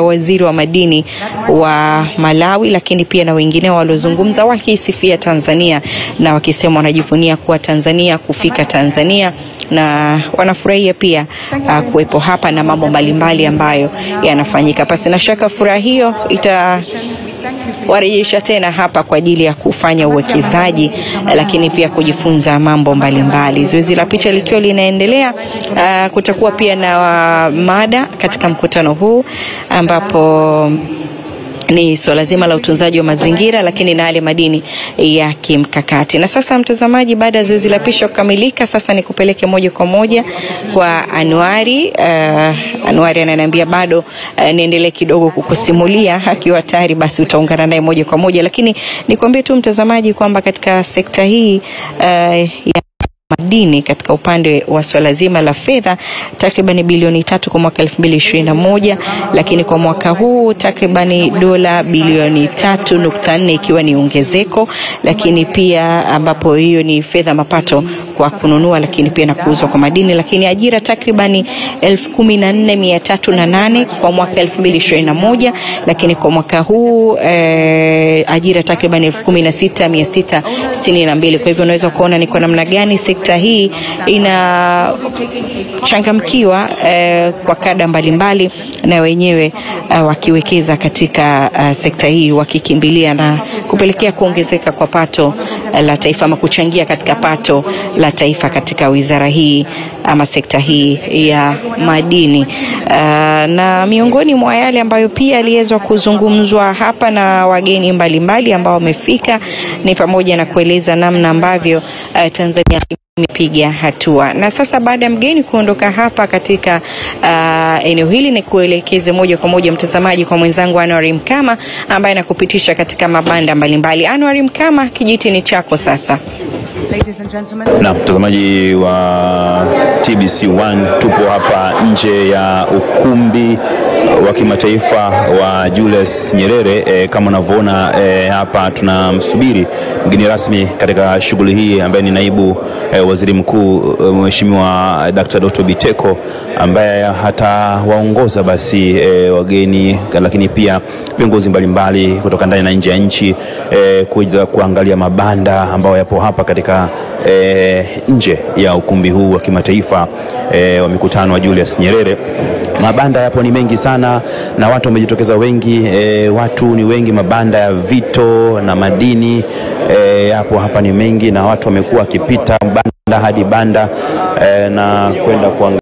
waziri wa madini wa Malawi, lakini pia na wengine waliozungumza wakisifia Tanzania na wakisema wanajivunia kuwa Tanzania, kufika Tanzania, na wanafurahia pia kuwepo hapa na mambo mbalimbali ambayo yanafanyika. Pasi na shaka furaha hiyo warejesha tena hapa kwa ajili ya kufanya uwekezaji, lakini pia kujifunza mambo mbalimbali. Zoezi la picha likiwa linaendelea, kutakuwa pia na mada katika mkutano huu, ambapo ni swala zima la utunzaji wa mazingira, lakini na yale madini ya kimkakati. Na sasa mtazamaji, baada ya zoezi la picha kukamilika, sasa ni kupeleke moja kwa moja kwa Anwari. Anwari ananiambia bado niendelee kidogo kukusimulia, akiwa tayari basi utaungana naye moja kwa moja. Lakini nikwambie tu mtazamaji kwamba katika sekta hii ya madini, katika upande wa swala zima la fedha, takriban bilioni 3 kwa mwaka 2021, lakini kwa mwaka huu takriban dola bilioni 3.4, ikiwa ni ongezeko, lakini pia ambapo hiyo ni fedha mapato kwa kununua, lakini pia na kuuzwa kwa madini. Lakini ajira takriban 14,308 kwa mwaka 2021, lakini kwa mwaka huu ajira takriban 16,662. Kwa hivyo unaweza kuona ni kwa namna gani sekta hii inachangamkiwa kwa kada mbalimbali, na wenyewe wakiwekeza katika sekta hii, wakikimbilia na kupelekea kuongezeka kwa pato la taifa, ama kuchangia katika pato la taifa katika wizara hii ama sekta hii ya madini. Na miongoni mwa yale ambayo pia aliweza kuzungumzwa hapa na wageni mbalimbali ambao wamefika ni pamoja na kueleza namna ambavyo Tanzania imepiga hatua. Na sasa baada ya mgeni kuondoka hapa katika eneo hili, ni kuelekeze moja kwa moja mtazamaji kwa mwenzangu Anwar Mkama ambaye anakupitisha katika mabanda mbalimbali. Anwar Mkama, kijiti ni chako sasa. Na mtazamaji wa TBC1, tupo hapa nje ya ukumbi wa kimataifa wa Julius Nyerere. Kama unavyoona hapa tunamsubiri mgeni rasmi katika shughuli hii ambaye ni naibu waziri mkuu Mheshimiwa Dr. Doto Biteko, ambaye hatawaongoza basi wageni, lakini pia viongozi mbalimbali kutoka ndani na nje ya nchi kuja kuangalia mabanda ambayo yapo hapa katika nje ya ukumbi huu wa kimataifa wa mikutano wa Julius Nyerere. Mabanda yapo ni mengi sana na watu wamejitokeza wengi, watu ni wengi. Mabanda ya vito na madini yapo hapa ni mengi, na watu wamekuwa wakipita banda hadi banda na kwenda kuangalia